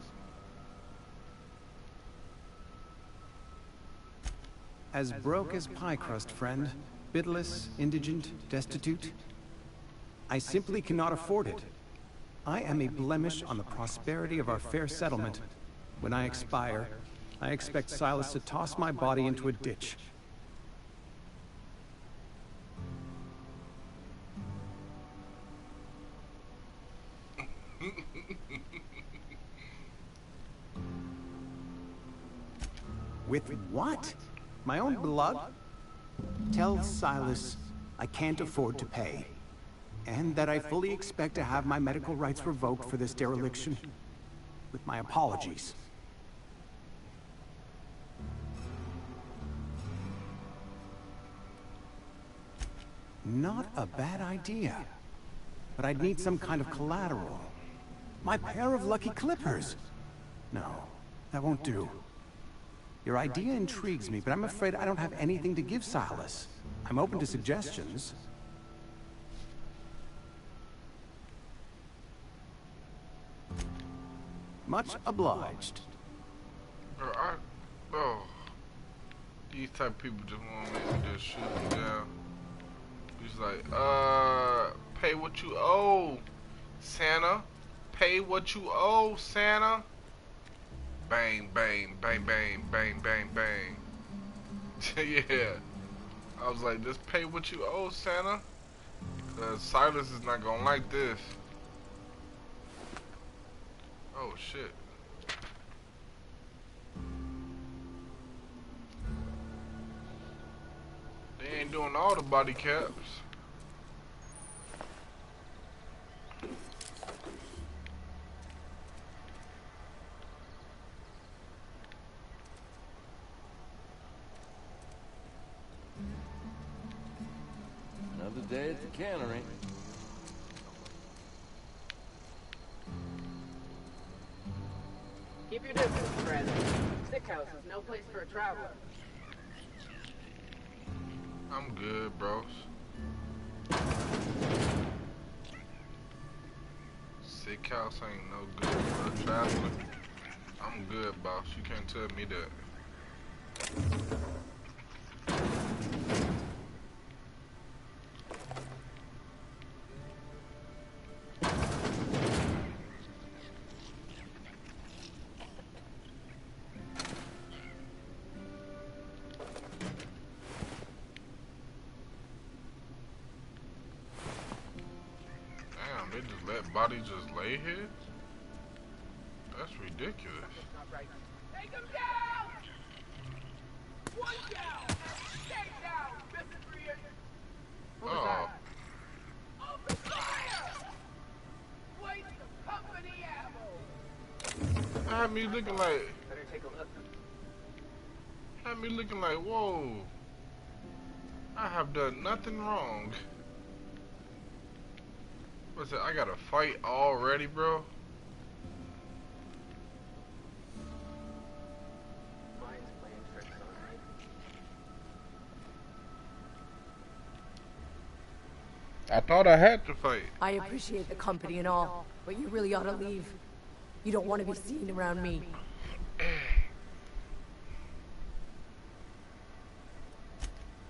As broke as pie crust, friend. Bitless, indigent, destitute. I simply cannot afford it. I am a blemish on the prosperity of our fair settlement. When I expire, I expect Silas to toss my body into a ditch. With what? My own blood? Tell Silas I can't afford to pay. And that I fully expect to have my medical rights revoked for this dereliction. With my apologies. Not a bad idea. But I'd need some kind of collateral. My pair of lucky clippers. No, that won't do. Your idea intrigues me, but I'm afraid I don't have anything to give Silas. I'm open to suggestions. Much obliged.
Bro, these type of people just want me to just shoot them down. He's like, pay what you owe, Santa. Pay what you owe, Santa. Bang, bang, bang, bang, bang, bang, bang. Yeah. I was like, just pay what you owe, Santa. Silas is not gonna like this. Oh, shit. They ain't doing all the body caps.
Another day at the cannery.
Keep your distance, friend. Sick house is no place for a traveler.
I'm good, bros. Sick house ain't no good for a traveler. I'm good, boss. You can't tell me that. They just let bodies just lay here? That's ridiculous.
Take him down! One down! Stay down! This is for you!
Oh.
Open fire!
had me looking like,
Better take a look.
whoa, I have done nothing wrong. What's it? I got a fight already, bro.
Mine's playing tricks on me.
I thought I had to fight.
I appreciate the company and all, but you really ought to leave. You don't want to be seen around me.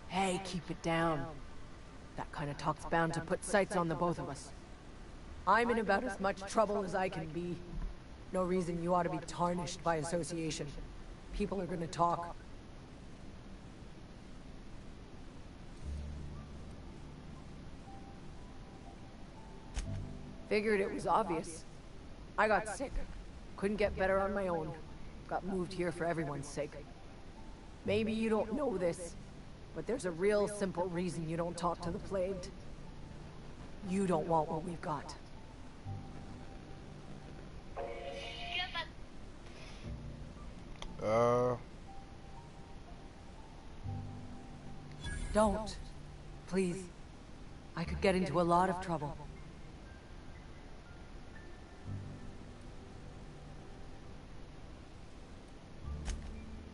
Hey, keep it down. That kind of talk's bound to put sights on the both of us. I'm in about as much trouble as I can be. No reason you ought to be tarnished by association. People are gonna talk. Figured it was obvious. I got sick. Couldn't get better on my own. Got moved here for everyone's sake. Maybe you don't know this, but there's a real simple reason you don't talk to the plagued. You don't want what we've got. Don't. Please. I could get into a lot of trouble.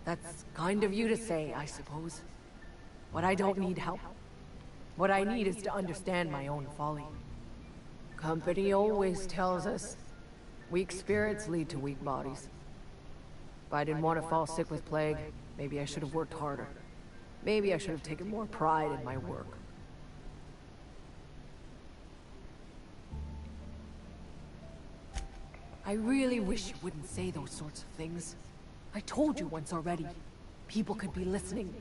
That's kind of you to say, I suppose. But I don't need help. What I need is to understand my own folly. Company always tells us, weak spirits lead to weak bodies. If I didn't want to fall sick with plague, maybe I should have worked harder. Maybe I should have taken more pride in my work. I really wish you wouldn't say those sorts of things. I told you once already. People could be listening.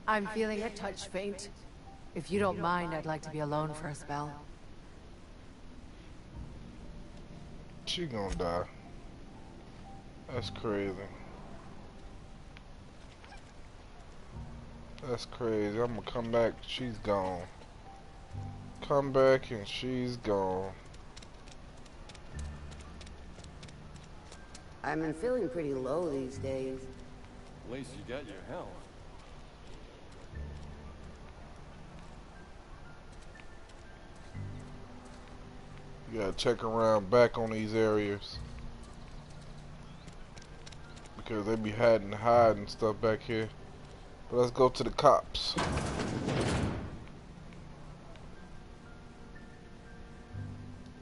I'm feeling a touch faint. If you don't mind, I'd like to be alone for a spell.
She gonna die. That's crazy. That's crazy. I'm gonna come back, she's gone. Come back and she's gone.
I've been feeling pretty low these days.
At least you got your health.
You gotta check around back on these areas. Because they be hiding stuff back here. But let's go to the cops.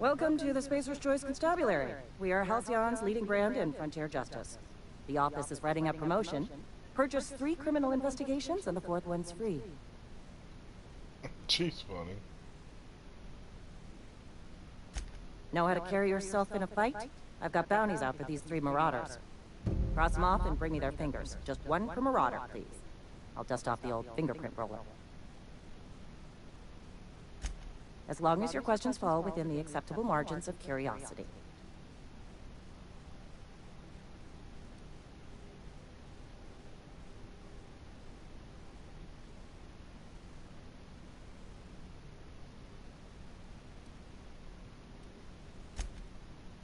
Welcome to the Spacer's Choice Constabulary. We are Halcyon's leading brand in frontier justice. The office is writing up promotion. Purchase 3 criminal investigations and the 4th one's free.
She's funny.
Know how to carry yourself in a fight? I've got bounties out for these 3 marauders. Cross them off and bring me their fingers. Just 1 per marauder, please. I'll dust off the old fingerprint roller. As long as your questions fall within the acceptable margins of curiosity.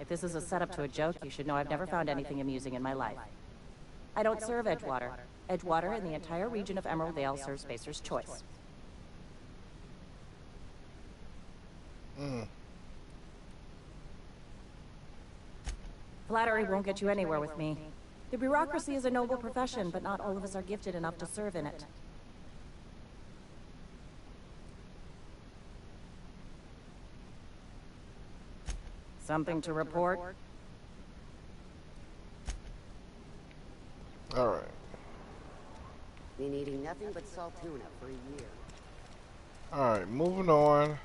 If this is a setup to a joke, you should know I've never found anything amusing in my life. I don't serve Edgewater. Edgewater and the entire region of Emerald Dale serve Spacer's Choice. Flattery won't get you anywhere with me. The bureaucracy is a noble profession, but not all of us are gifted enough to serve in it. Something to report?
Alright.
Been eating nothing but salt tuna for a year.
Alright, moving on.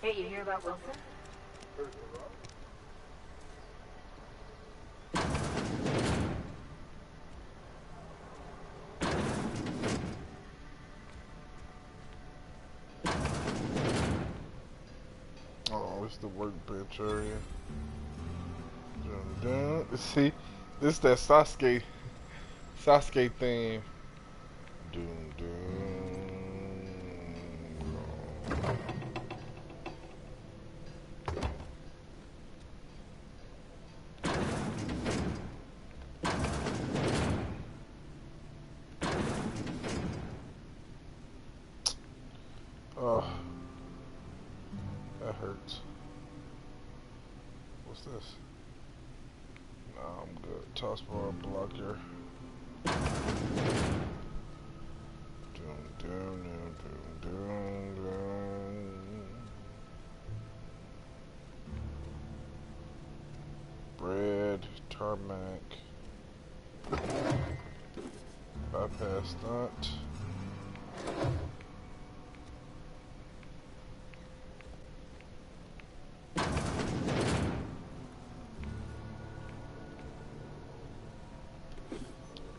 Hey, you hear about Wilson?
Oh, it's the workbench area. dun. See, this that Sasuke thing. Dun, dun. Oh, that hurts. What's this? Nah, I'm good. Toss bar blocker. Dun, dun, dun, dun, dun. Bread, tarmac, bypass stunt.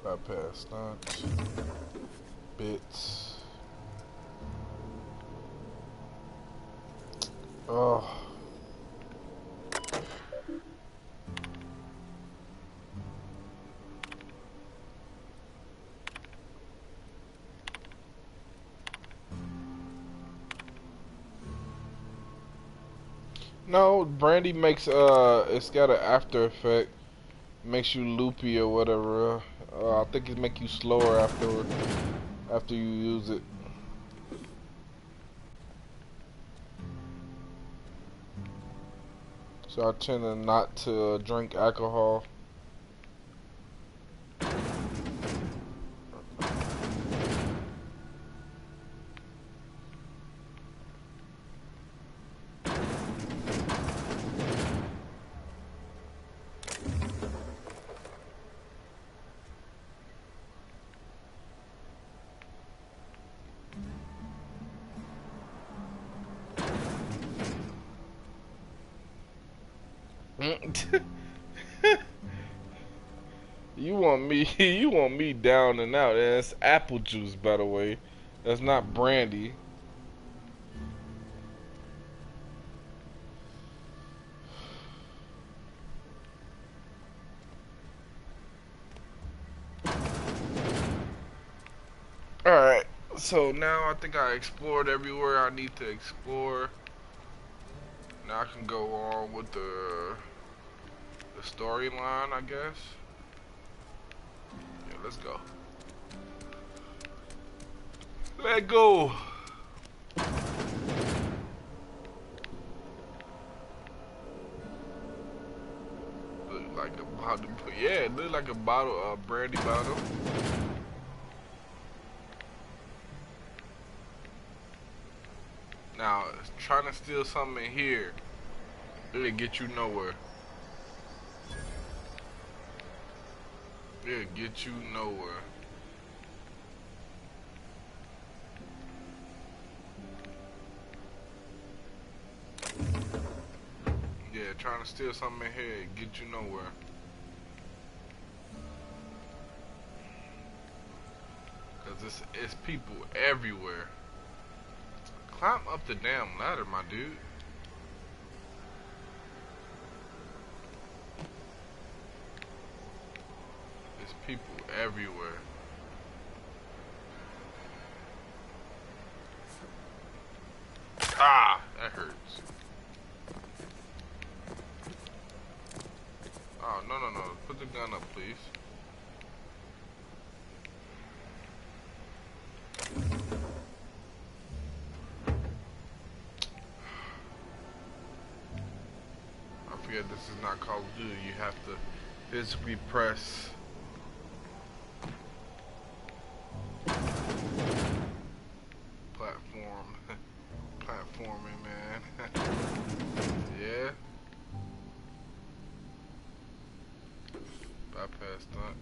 Bypass stunt. Bits. Oh. No, brandy makes it's got an after effect, makes you loopy or whatever. I think it make you slower after you use it. So I tend to not to drink alcohol. You want me down and out. And it's apple juice, by the way. That's not brandy. Alright, so now I think I explored everywhere I need to explore. Now I can go on with the storyline, I guess. Yeah, let's go. Let go. Look like a bottle. Yeah, it look like a bottle, a brandy bottle. Now, trying to steal something in here, it'll get you nowhere. It'll get you nowhere. Yeah, trying to steal something in here, it'll get you nowhere. Cause it's people everywhere. Climb up the damn ladder, my dude. There's people everywhere. Ah, that hurts. Oh, no. Put the gun up, please. I forget this is not Call of Duty. You have to physically press. Platforming, man. Yeah. Bypass that.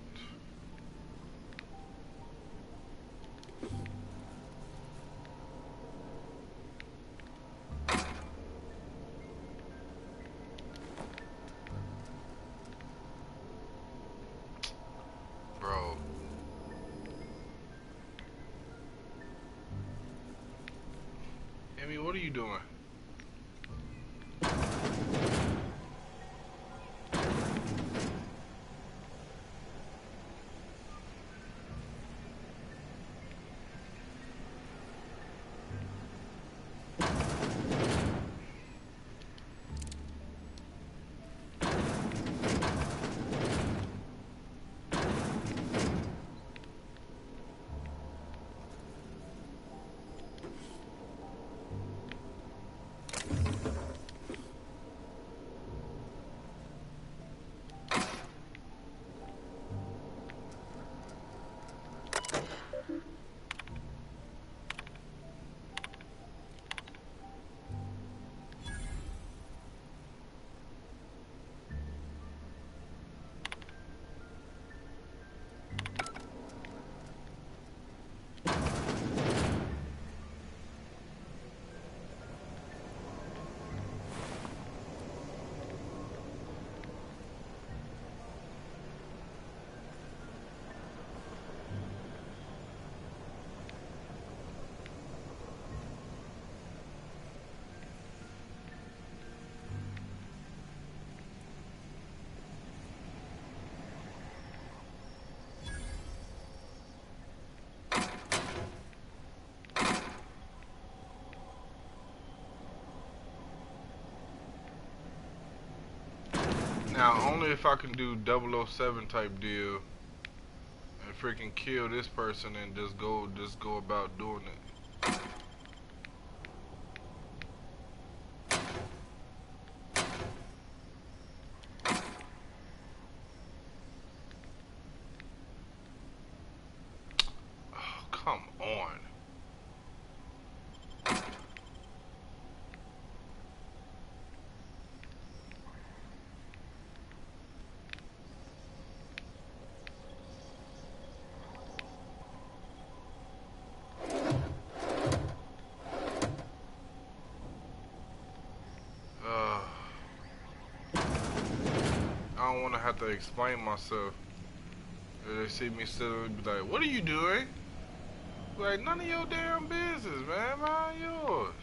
Bro. Amy, what are you doing? Now, only if I can do 007 type deal and freaking kill this person and just go about doing it. Oh, come on. I don't want to have to explain myself. If they see me sitting, be like, "What are you doing?" Like, none of your damn business, man. Mind yours.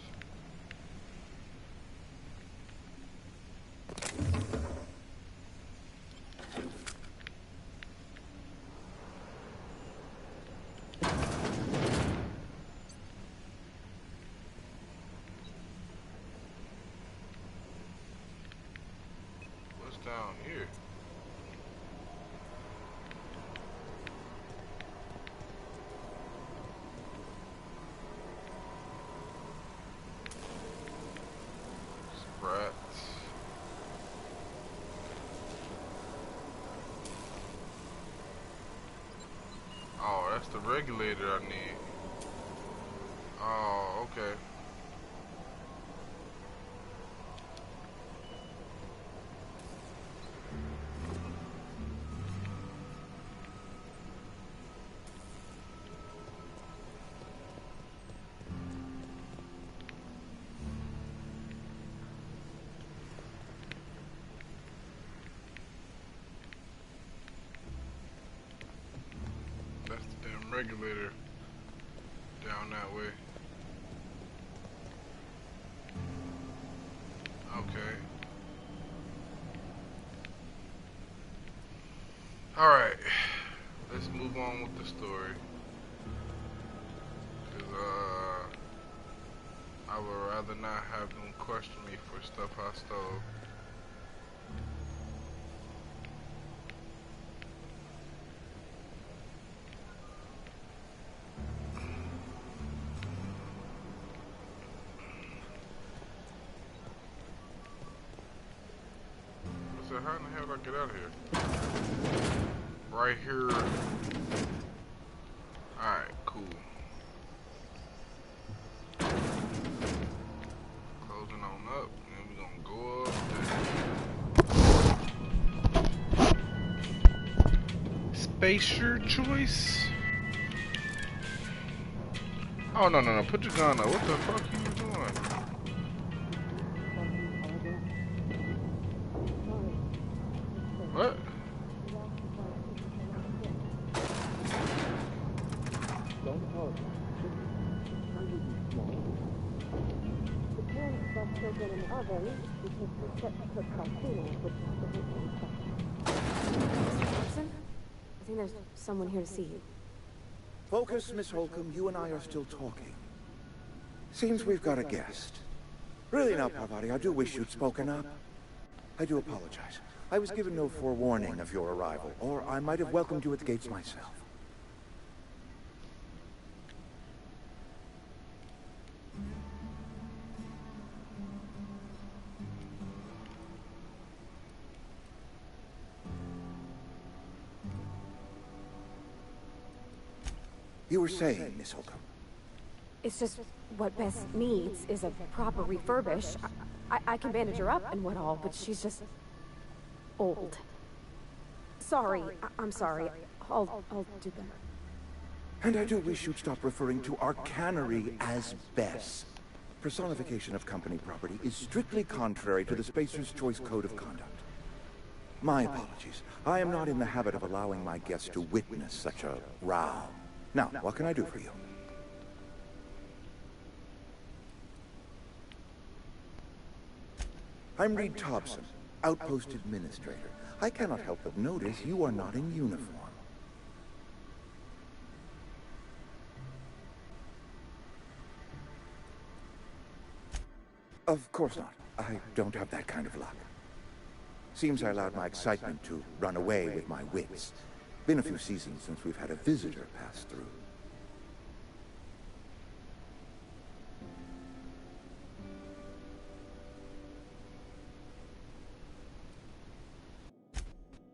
What's down here? Sprats. Oh, that's the regulator I need. Oh, okay. That's the damn regulator down that way. Okay. Alright. Let's move on with the story. Cause, I would rather not have them question me for stuff I stole. So how in the hell do I get out of here? Right here. Alright, cool. Closing on up, and then we're gonna go up. Spacer choice? Oh, no, put your gun up. What the fuck are you doing? What?
The parents left children in the oven because the set cook volcanoes, which is the Thompson? I think there's someone here to see you.
Focus, Miss Holcomb. You and I are still talking. Seems we've got a guest. Really now, Parvati, I do wish you'd spoken up. I do apologize. I was given no forewarning of your arrival, or I might have welcomed you at the gates myself. You were saying, Miss Holcomb.
It's just what Bess needs is a proper refurbish. I can bandage her up and what all, but she's just old. Sorry, I'm sorry. I'll do better.
And I do wish you'd stop referring to our cannery as Bess. Personification of company property is strictly contrary to the Spacer's Choice Code of Conduct. My apologies. I am not in the habit of allowing my guests to witness such a row. Now, what can I do for you? I'm Reed Thompson, Outpost Administrator. I cannot help but notice you are not in uniform. Of course not. I don't have that kind of luck. Seems I allowed my excitement to run away with my wits. Been a few seasons since we've had a visitor pass through.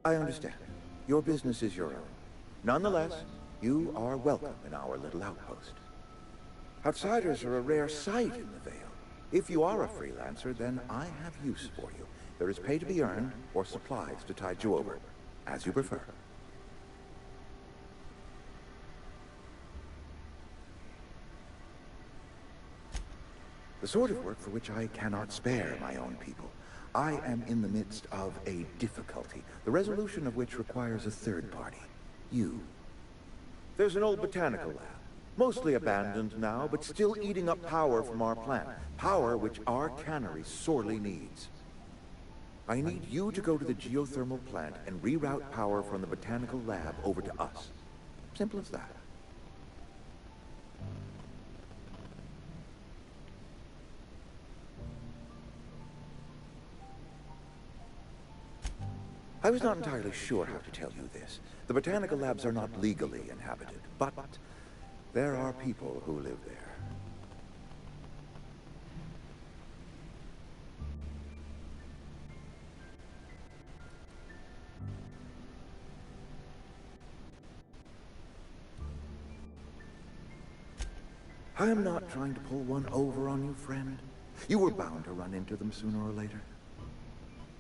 I understand. Your business is your own. Nonetheless, you are welcome in our little outpost. Outsiders are a rare sight in the Vale. If you are a freelancer, then I have use for you. There is pay to be earned, or supplies to tide you over, as you prefer. The sort of work for which I cannot spare my own people. I am in the midst of a difficulty, the resolution of which requires a third party. You. There's an old botanical lab, mostly abandoned now, but still eating up power from our plant. Power which our cannery sorely needs. I need you to go to the geothermal plant and reroute power from the botanical lab over to us. Simple as that. I was not entirely sure how to tell you this. The botanical labs are not legally inhabited, but there are people who live there. I am not trying to pull one over on you, friend. You were bound to run into them sooner or later.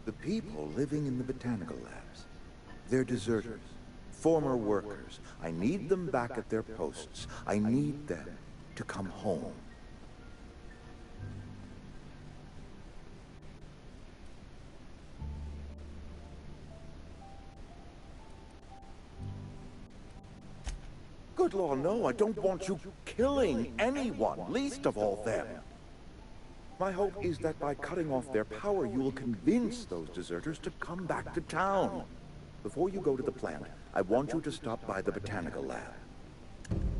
The people living in the botanical labs, they're deserters, former workers. I need them back at their posts. I need them to come home. Good Lord, no, I don't want you killing anyone, least of all them. My hope is that by cutting off their power, you will convince those deserters to come back to town. Before you go to the plant, I want you to stop by the botanical lab.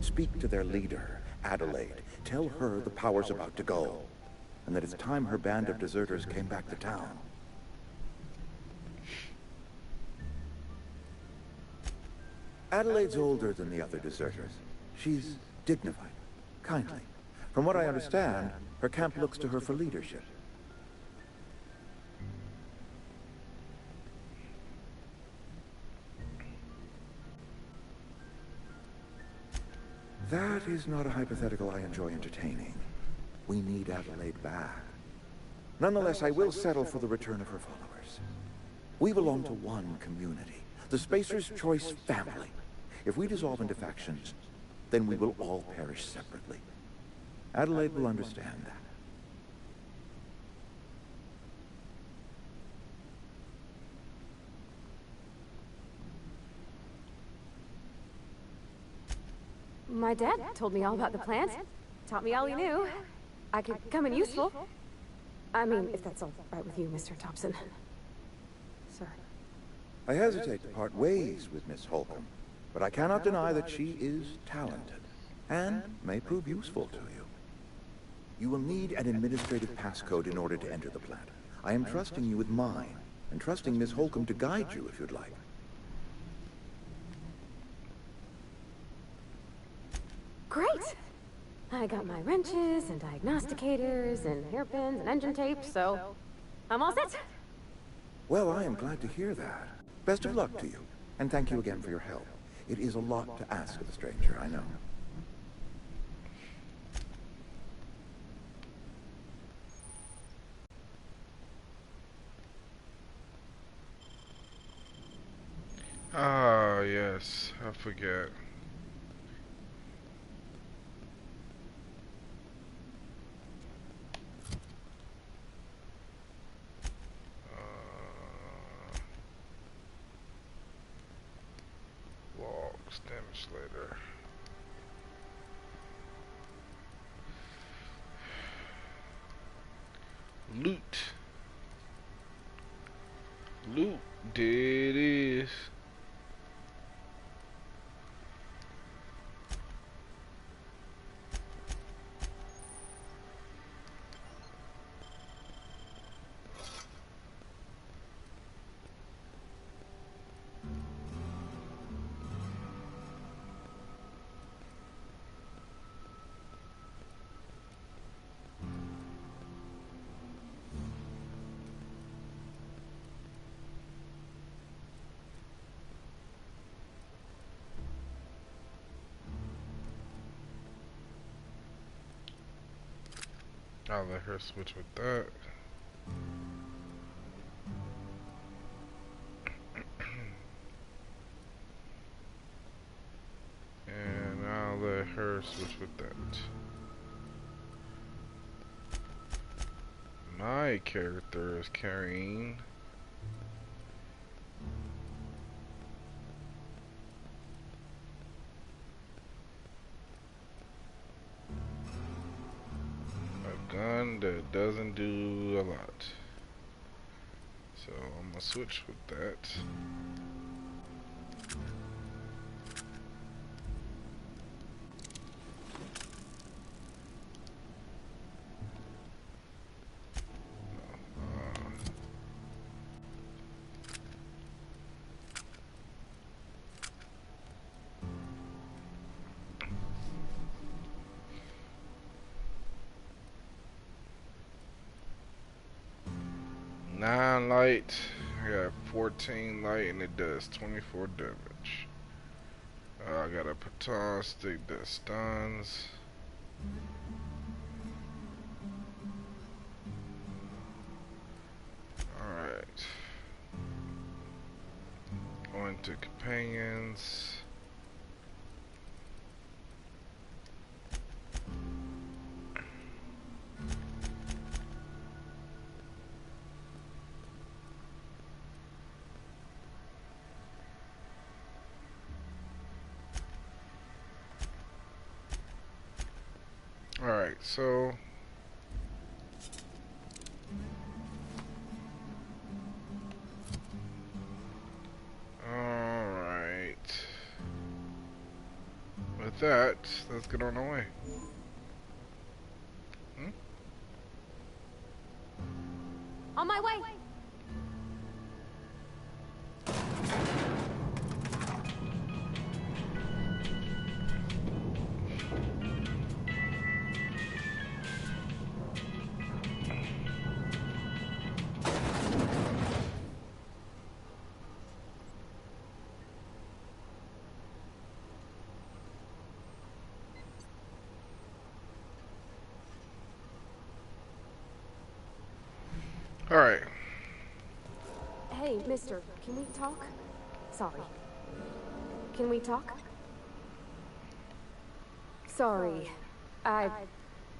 Speak to their leader, Adelaide. Tell her the power's about to go, and that it's time her band of deserters came back to town. Adelaide's older than the other deserters. She's dignified, kindly. From what I understand, her camp looks to her for leadership. That is not a hypothetical I enjoy entertaining. We need Adelaide back. Nonetheless, I will settle for the return of her followers. We belong to one community, the Spacer's Choice family. If we dissolve into factions, then we will all perish separately. Adelaide will understand that.
My dad told me all about the plant. Taught me all he knew. I could come in useful. I mean, if that's all right with you, Mr. Thompson. Sir.
I hesitate to part ways with Miss Holcomb, but I cannot deny that she is talented, and may prove useful to you. You will need an administrative passcode in order to enter the plant. I am trusting you with mine, and trusting Miss Holcomb to guide you if you'd like.
Great! I got my wrenches and diagnosticators and hairpins and engine tape, so I'm all set.
Well, I am glad to hear that. Best of luck to you, and thank you again for your help. It is a lot to ask of a stranger, I know.
Ah, yes, I forget. Logs, demonstrator. Loot. Loot. There it is. I'll let her switch with that. And I'll let her switch with that. My character is carrying a gun that doesn't do a lot. So I'm gonna switch with that. Nine light, I got 14 light, and it does 24 damage. I got a baton stick that stuns. Alright. Going to companions. Alright, so alright. With that, let's get on our way.
On my way!
Alright.
Hey, mister, can we talk? Sorry. Can we talk? Sorry.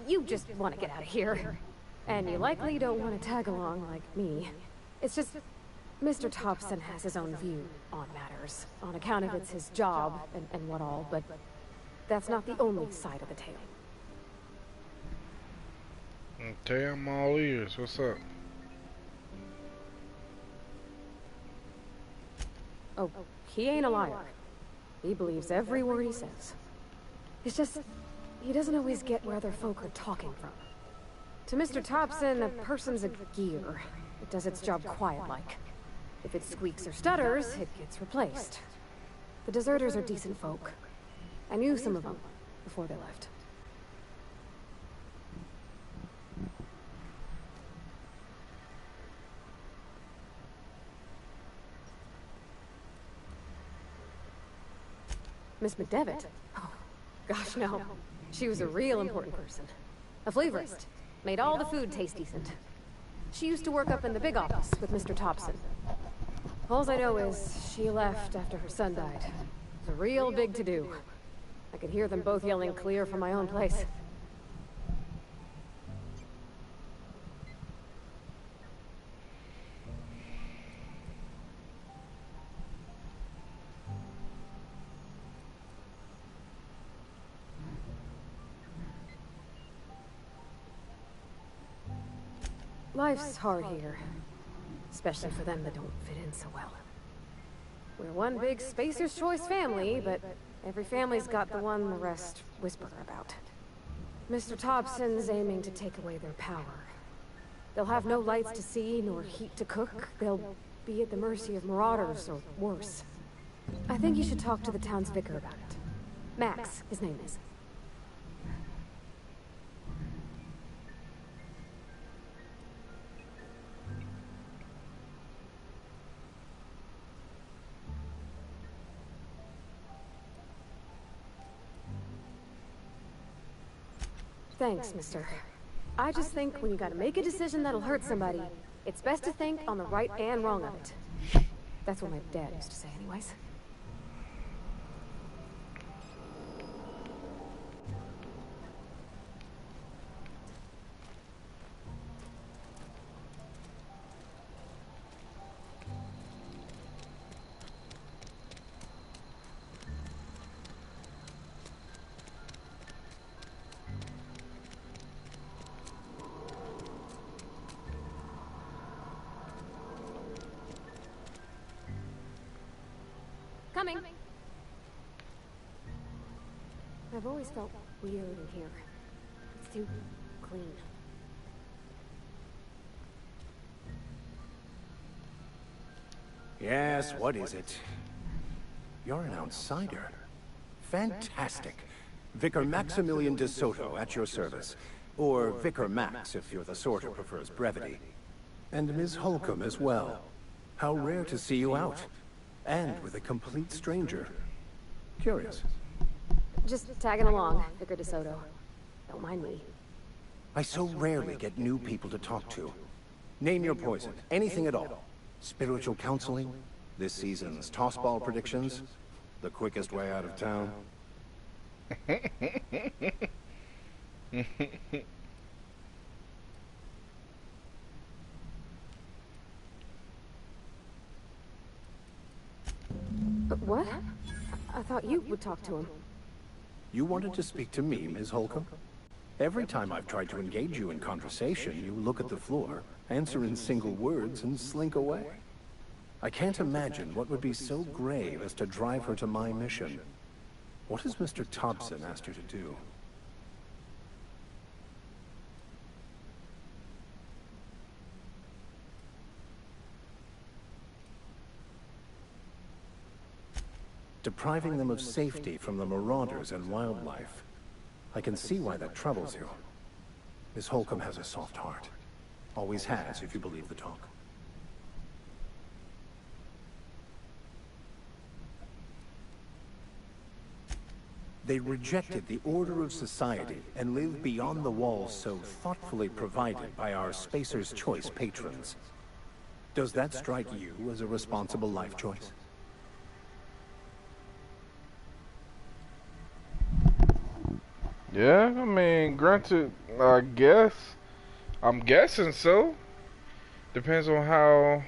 You just want to get out of here. And you likely don't want to tag along like me. It's just, Mr. Thompson has his own view on matters, on account of it's his job and what all, but that's not the only side of the tale.
Okay, I'm all ears. What's up?
Oh, he ain't a liar. He believes every word he says. It's just, he doesn't always get where other folk are talking from. To Mr. Thompson, a person's a gear. It does its job quiet-like. If it squeaks or stutters, it gets replaced. The deserters are decent folk. I knew some of them before they left. Miss McDevitt? Oh, gosh, no. She was a real important person. A flavorist. Made all the food taste decent. She used to work up in the big office with Mr. Thompson. All I know is she left after her son died. It was a real big to-do. I could hear them both yelling clear from my own place. Life's hard here, especially for them that don't fit in so well. We're one big Spacer's Choice family, but every family's got the one the rest whisper about. Mr. Thompson's aiming to take away their power. They'll have no lights to see, nor heat to cook. They'll be at the mercy of marauders, or worse. I think you should talk to the town's vicar about it. Max, his name is. Thanks, mister. I just think when you gotta make a decision that'll hurt somebody, it's best to think on the right and wrong of it. That's what my dad used to say anyways. Coming. I've always felt weird in here. It's too clean.
Yes, what is it? You're an outsider. Fantastic. Vicar Maximilian de Soto at your service. Or Vicar Max, if you're the sort who prefers brevity. And Ms. Holcomb as well. How rare to see you out. And with a complete stranger. Curious.
Just tagging along, Vicar de Soto. Don't mind me.
I so rarely get new people to talk to. Name your poison, anything at all. Spiritual counseling, this season's tossball predictions, the quickest way out of town.
But what? I thought you would talk to him.
You wanted to speak to me, Ms. Holcomb? Every time I've tried to engage you in conversation, you look at the floor, answer in single words, and slink away. I can't imagine what would be so grave as to drive her to my mission. What has Mr. Thompson asked her to do? Depriving them of safety from the marauders and wildlife. I can see why that troubles you. Miss Holcomb has a soft heart. Always has, if you believe the talk. They rejected the order of society and lived beyond the walls so thoughtfully provided by our Spacer's Choice patrons. Does that strike you as a responsible life choice?
Yeah, I mean, granted, I guess. I'm guessing so. Depends on how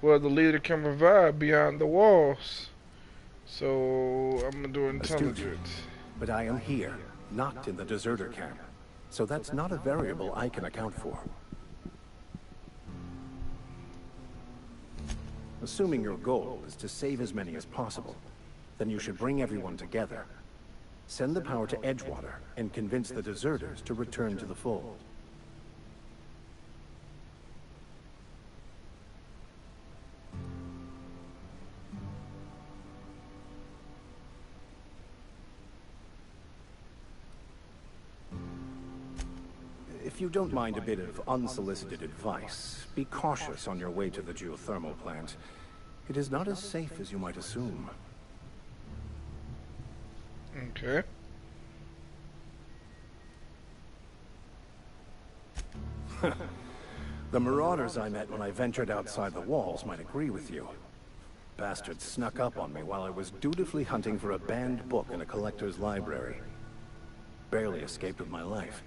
well the leader can provide beyond the walls. So, I'm gonna do intelligence.
But I am here, not in the deserter camp. So that's not a variable I can account for. Assuming your goal is to save as many as possible, then you should bring everyone together. Send the power to Edgewater and convince the deserters to return to the fold. If you don't mind a bit of unsolicited advice, be cautious on your way to the geothermal plant. It is not as safe as you might assume.
Okay.
The marauders I met when I ventured outside the walls might agree with you. Bastards snuck up on me while I was dutifully hunting for a banned book in a collector's library. Barely escaped with my life.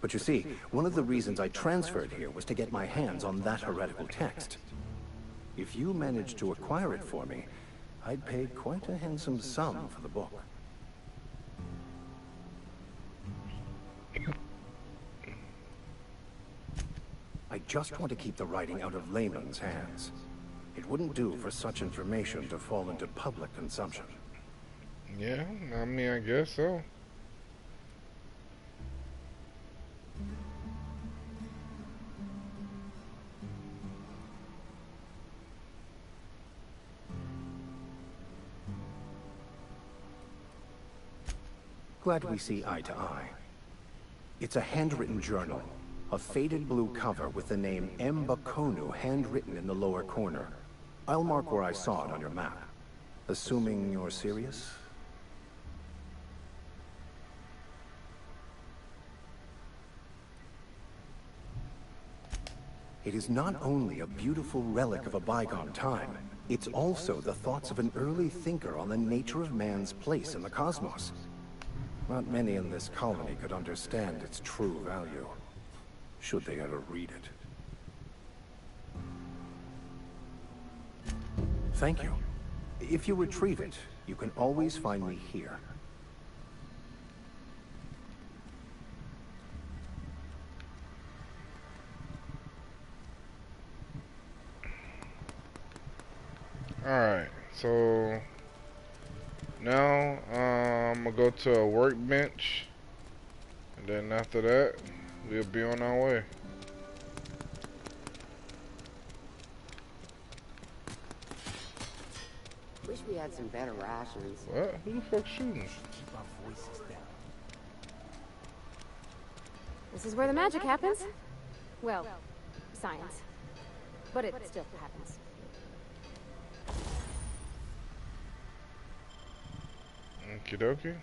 But you see, one of the reasons I transferred here was to get my hands on that heretical text. If you managed to acquire it for me, I'd pay quite a handsome sum for the book. I just want to keep the writing out of layman's hands. It wouldn't do for such information to fall into public consumption.
Yeah, I mean, I guess so.
Glad we see eye to eye. It's a handwritten journal, a faded blue cover with the name M. Bakonu handwritten in the lower corner. I'll mark where I saw it on your map. Assuming you're serious? It is not only a beautiful relic of a bygone time, it's also the thoughts of an early thinker on the nature of man's place in the cosmos. Not many in this colony could understand its true value, should they ever read it. Thank you. If you retrieve it, you can always find me here.
Alright, so now I'm gonna go to a workbench, and then after that, we'll be on our way.
Wish we had some better rations.
What? Who the fuck's shooting?
Keep our voices down.
This is where the magic happens. Well, science. But it still happens.
Okie dokie.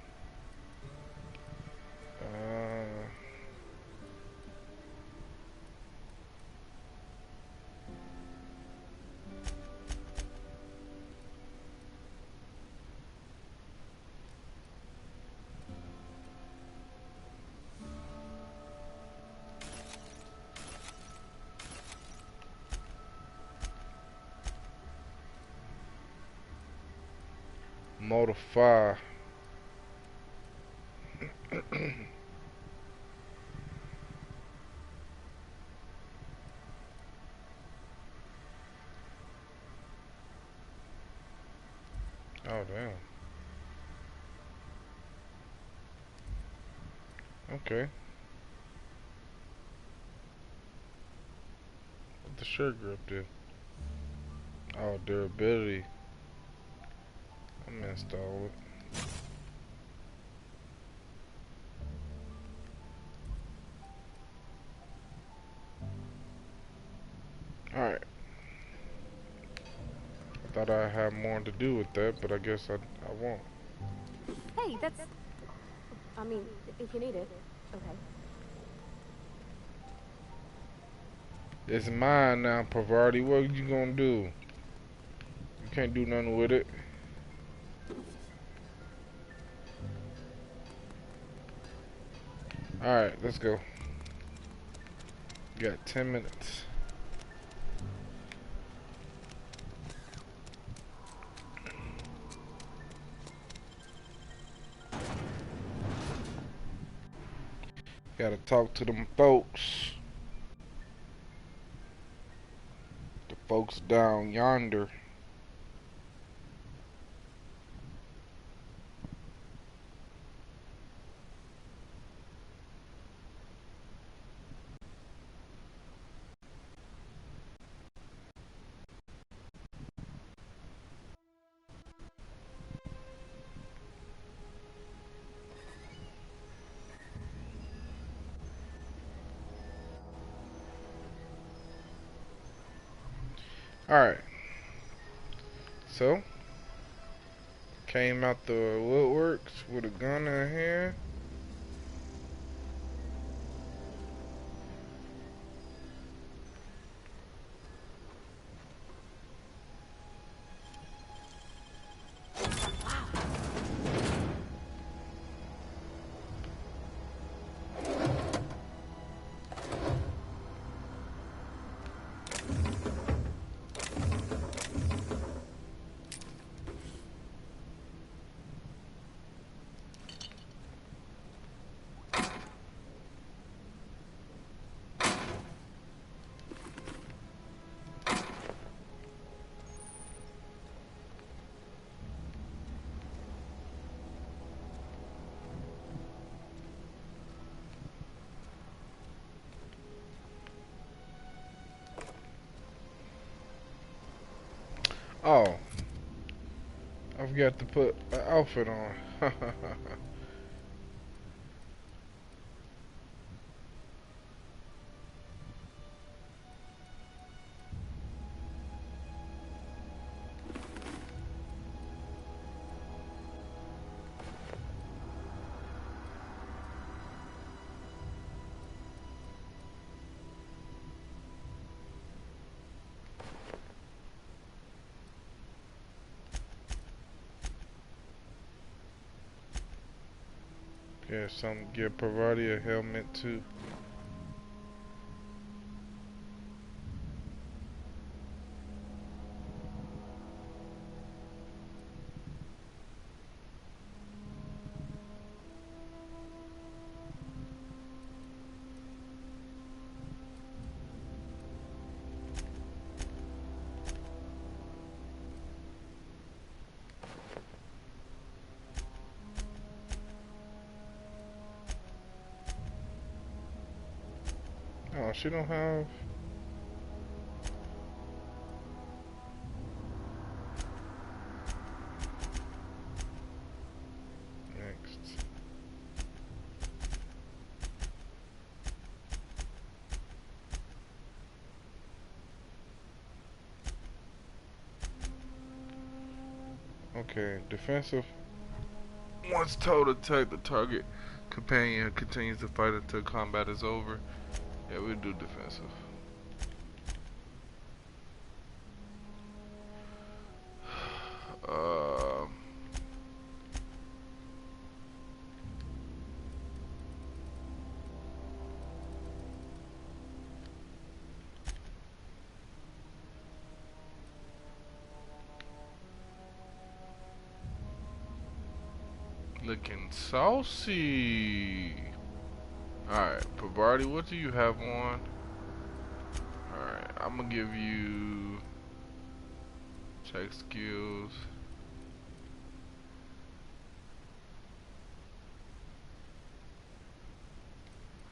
Modify. Oh, damn. Okay. What the shirt grip do? Oh, durability. I'm gonna install it. Alright. I thought I had more to do with that, but I guess I won't.
Hey, that's... I mean, if you need it. Okay.
It's mine now, Pavardi. What you gonna do? You can't do nothing with it. Alright, let's go. Got 10 minutes. Gotta talk to them folks. The folks down yonder. Alright. So, came out the woodworks with a gun in hand. Oh, I forgot to put an outfit on. Give Parvati a helmet too. Oh, she don't have. Next. Okay, defensive. Once told to attack, the target companion continues to fight until combat is over. Yeah, we do defensive. Looking saucy. Alright, Parvati, what do you have on? Alright, I'm gonna give you tech skills.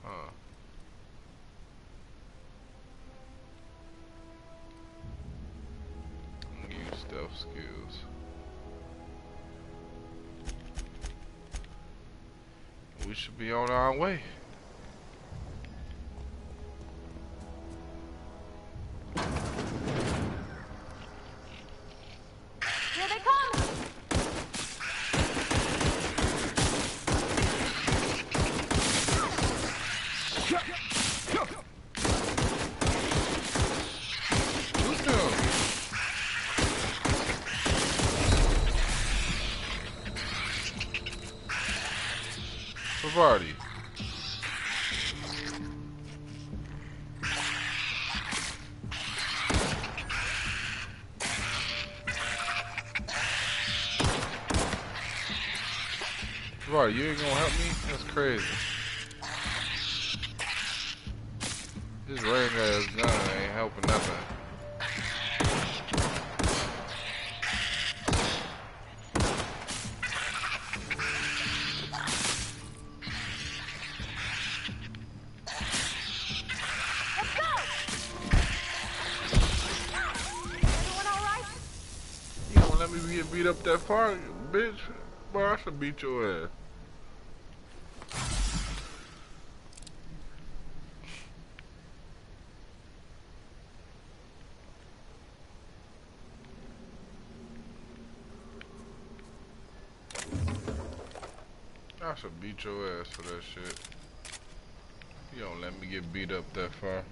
Huh. I'm gonna use stealth skills. We should be on our way.
Here they come!
Shoot them! Parvati. Parvati, you ain't gonna help me? That's crazy. This ring ass gun ain't helping nothing. You don't let me get beat up that far, bitch. Boy, I should beat your ass. I should beat your ass for that shit. You don't let me get beat up that far.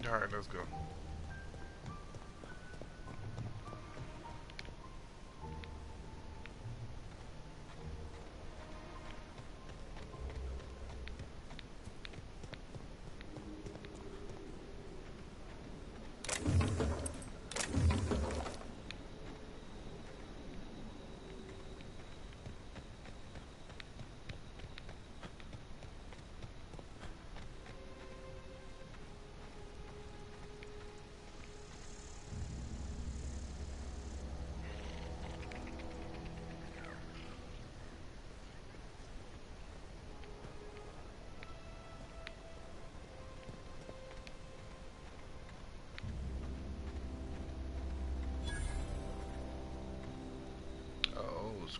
Alright, let's go.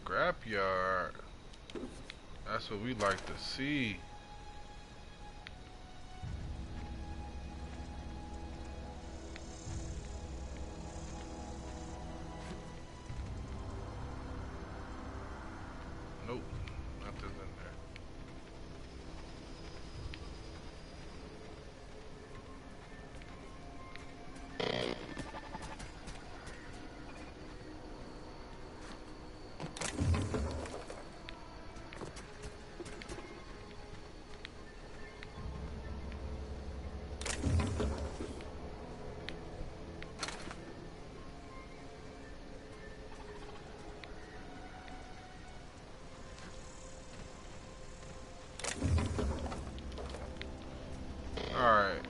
Scrapyard. That's what we like to see. Nope, nothing's in there. Alright,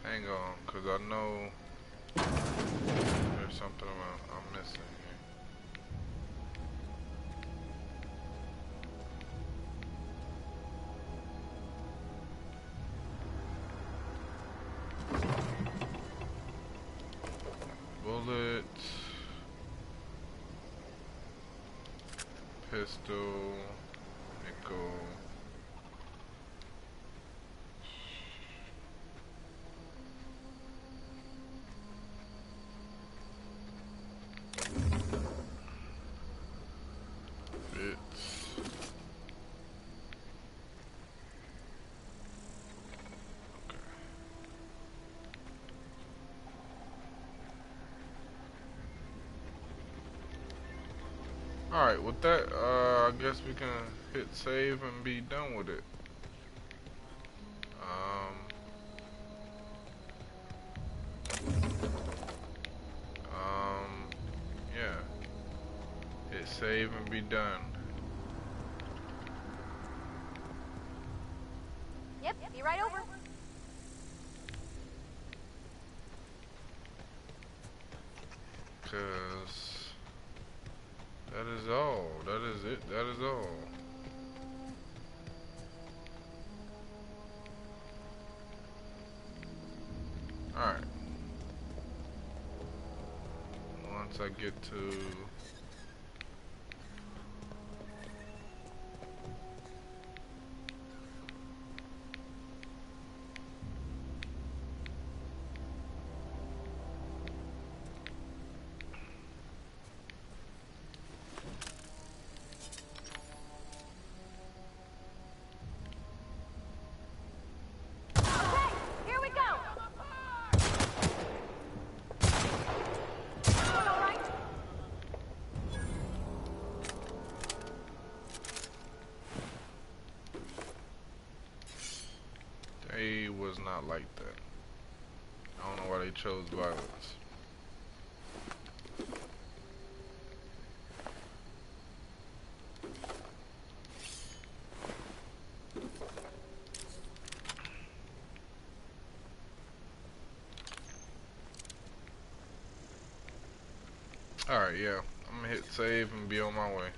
hang on, cause I know there's something I'm missing here. Bullets, pistol, nickel. Alright, with that, I guess we can hit save and be done with it. Yeah. Hit save and be done.
Yep, be right over.
Cause that is all. That is it. That is all. Alright. Once I get to was not like that. I don't know why they chose violence. Alright, yeah. I'm gonna hit save and be on my way.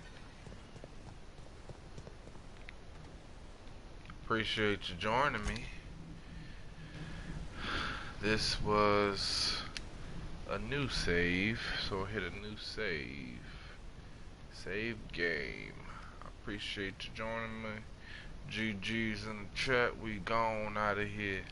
Appreciate you joining me. This was a new save, so hit a new save. Save game. I appreciate you joining me. GG's in the chat. We gone out of here.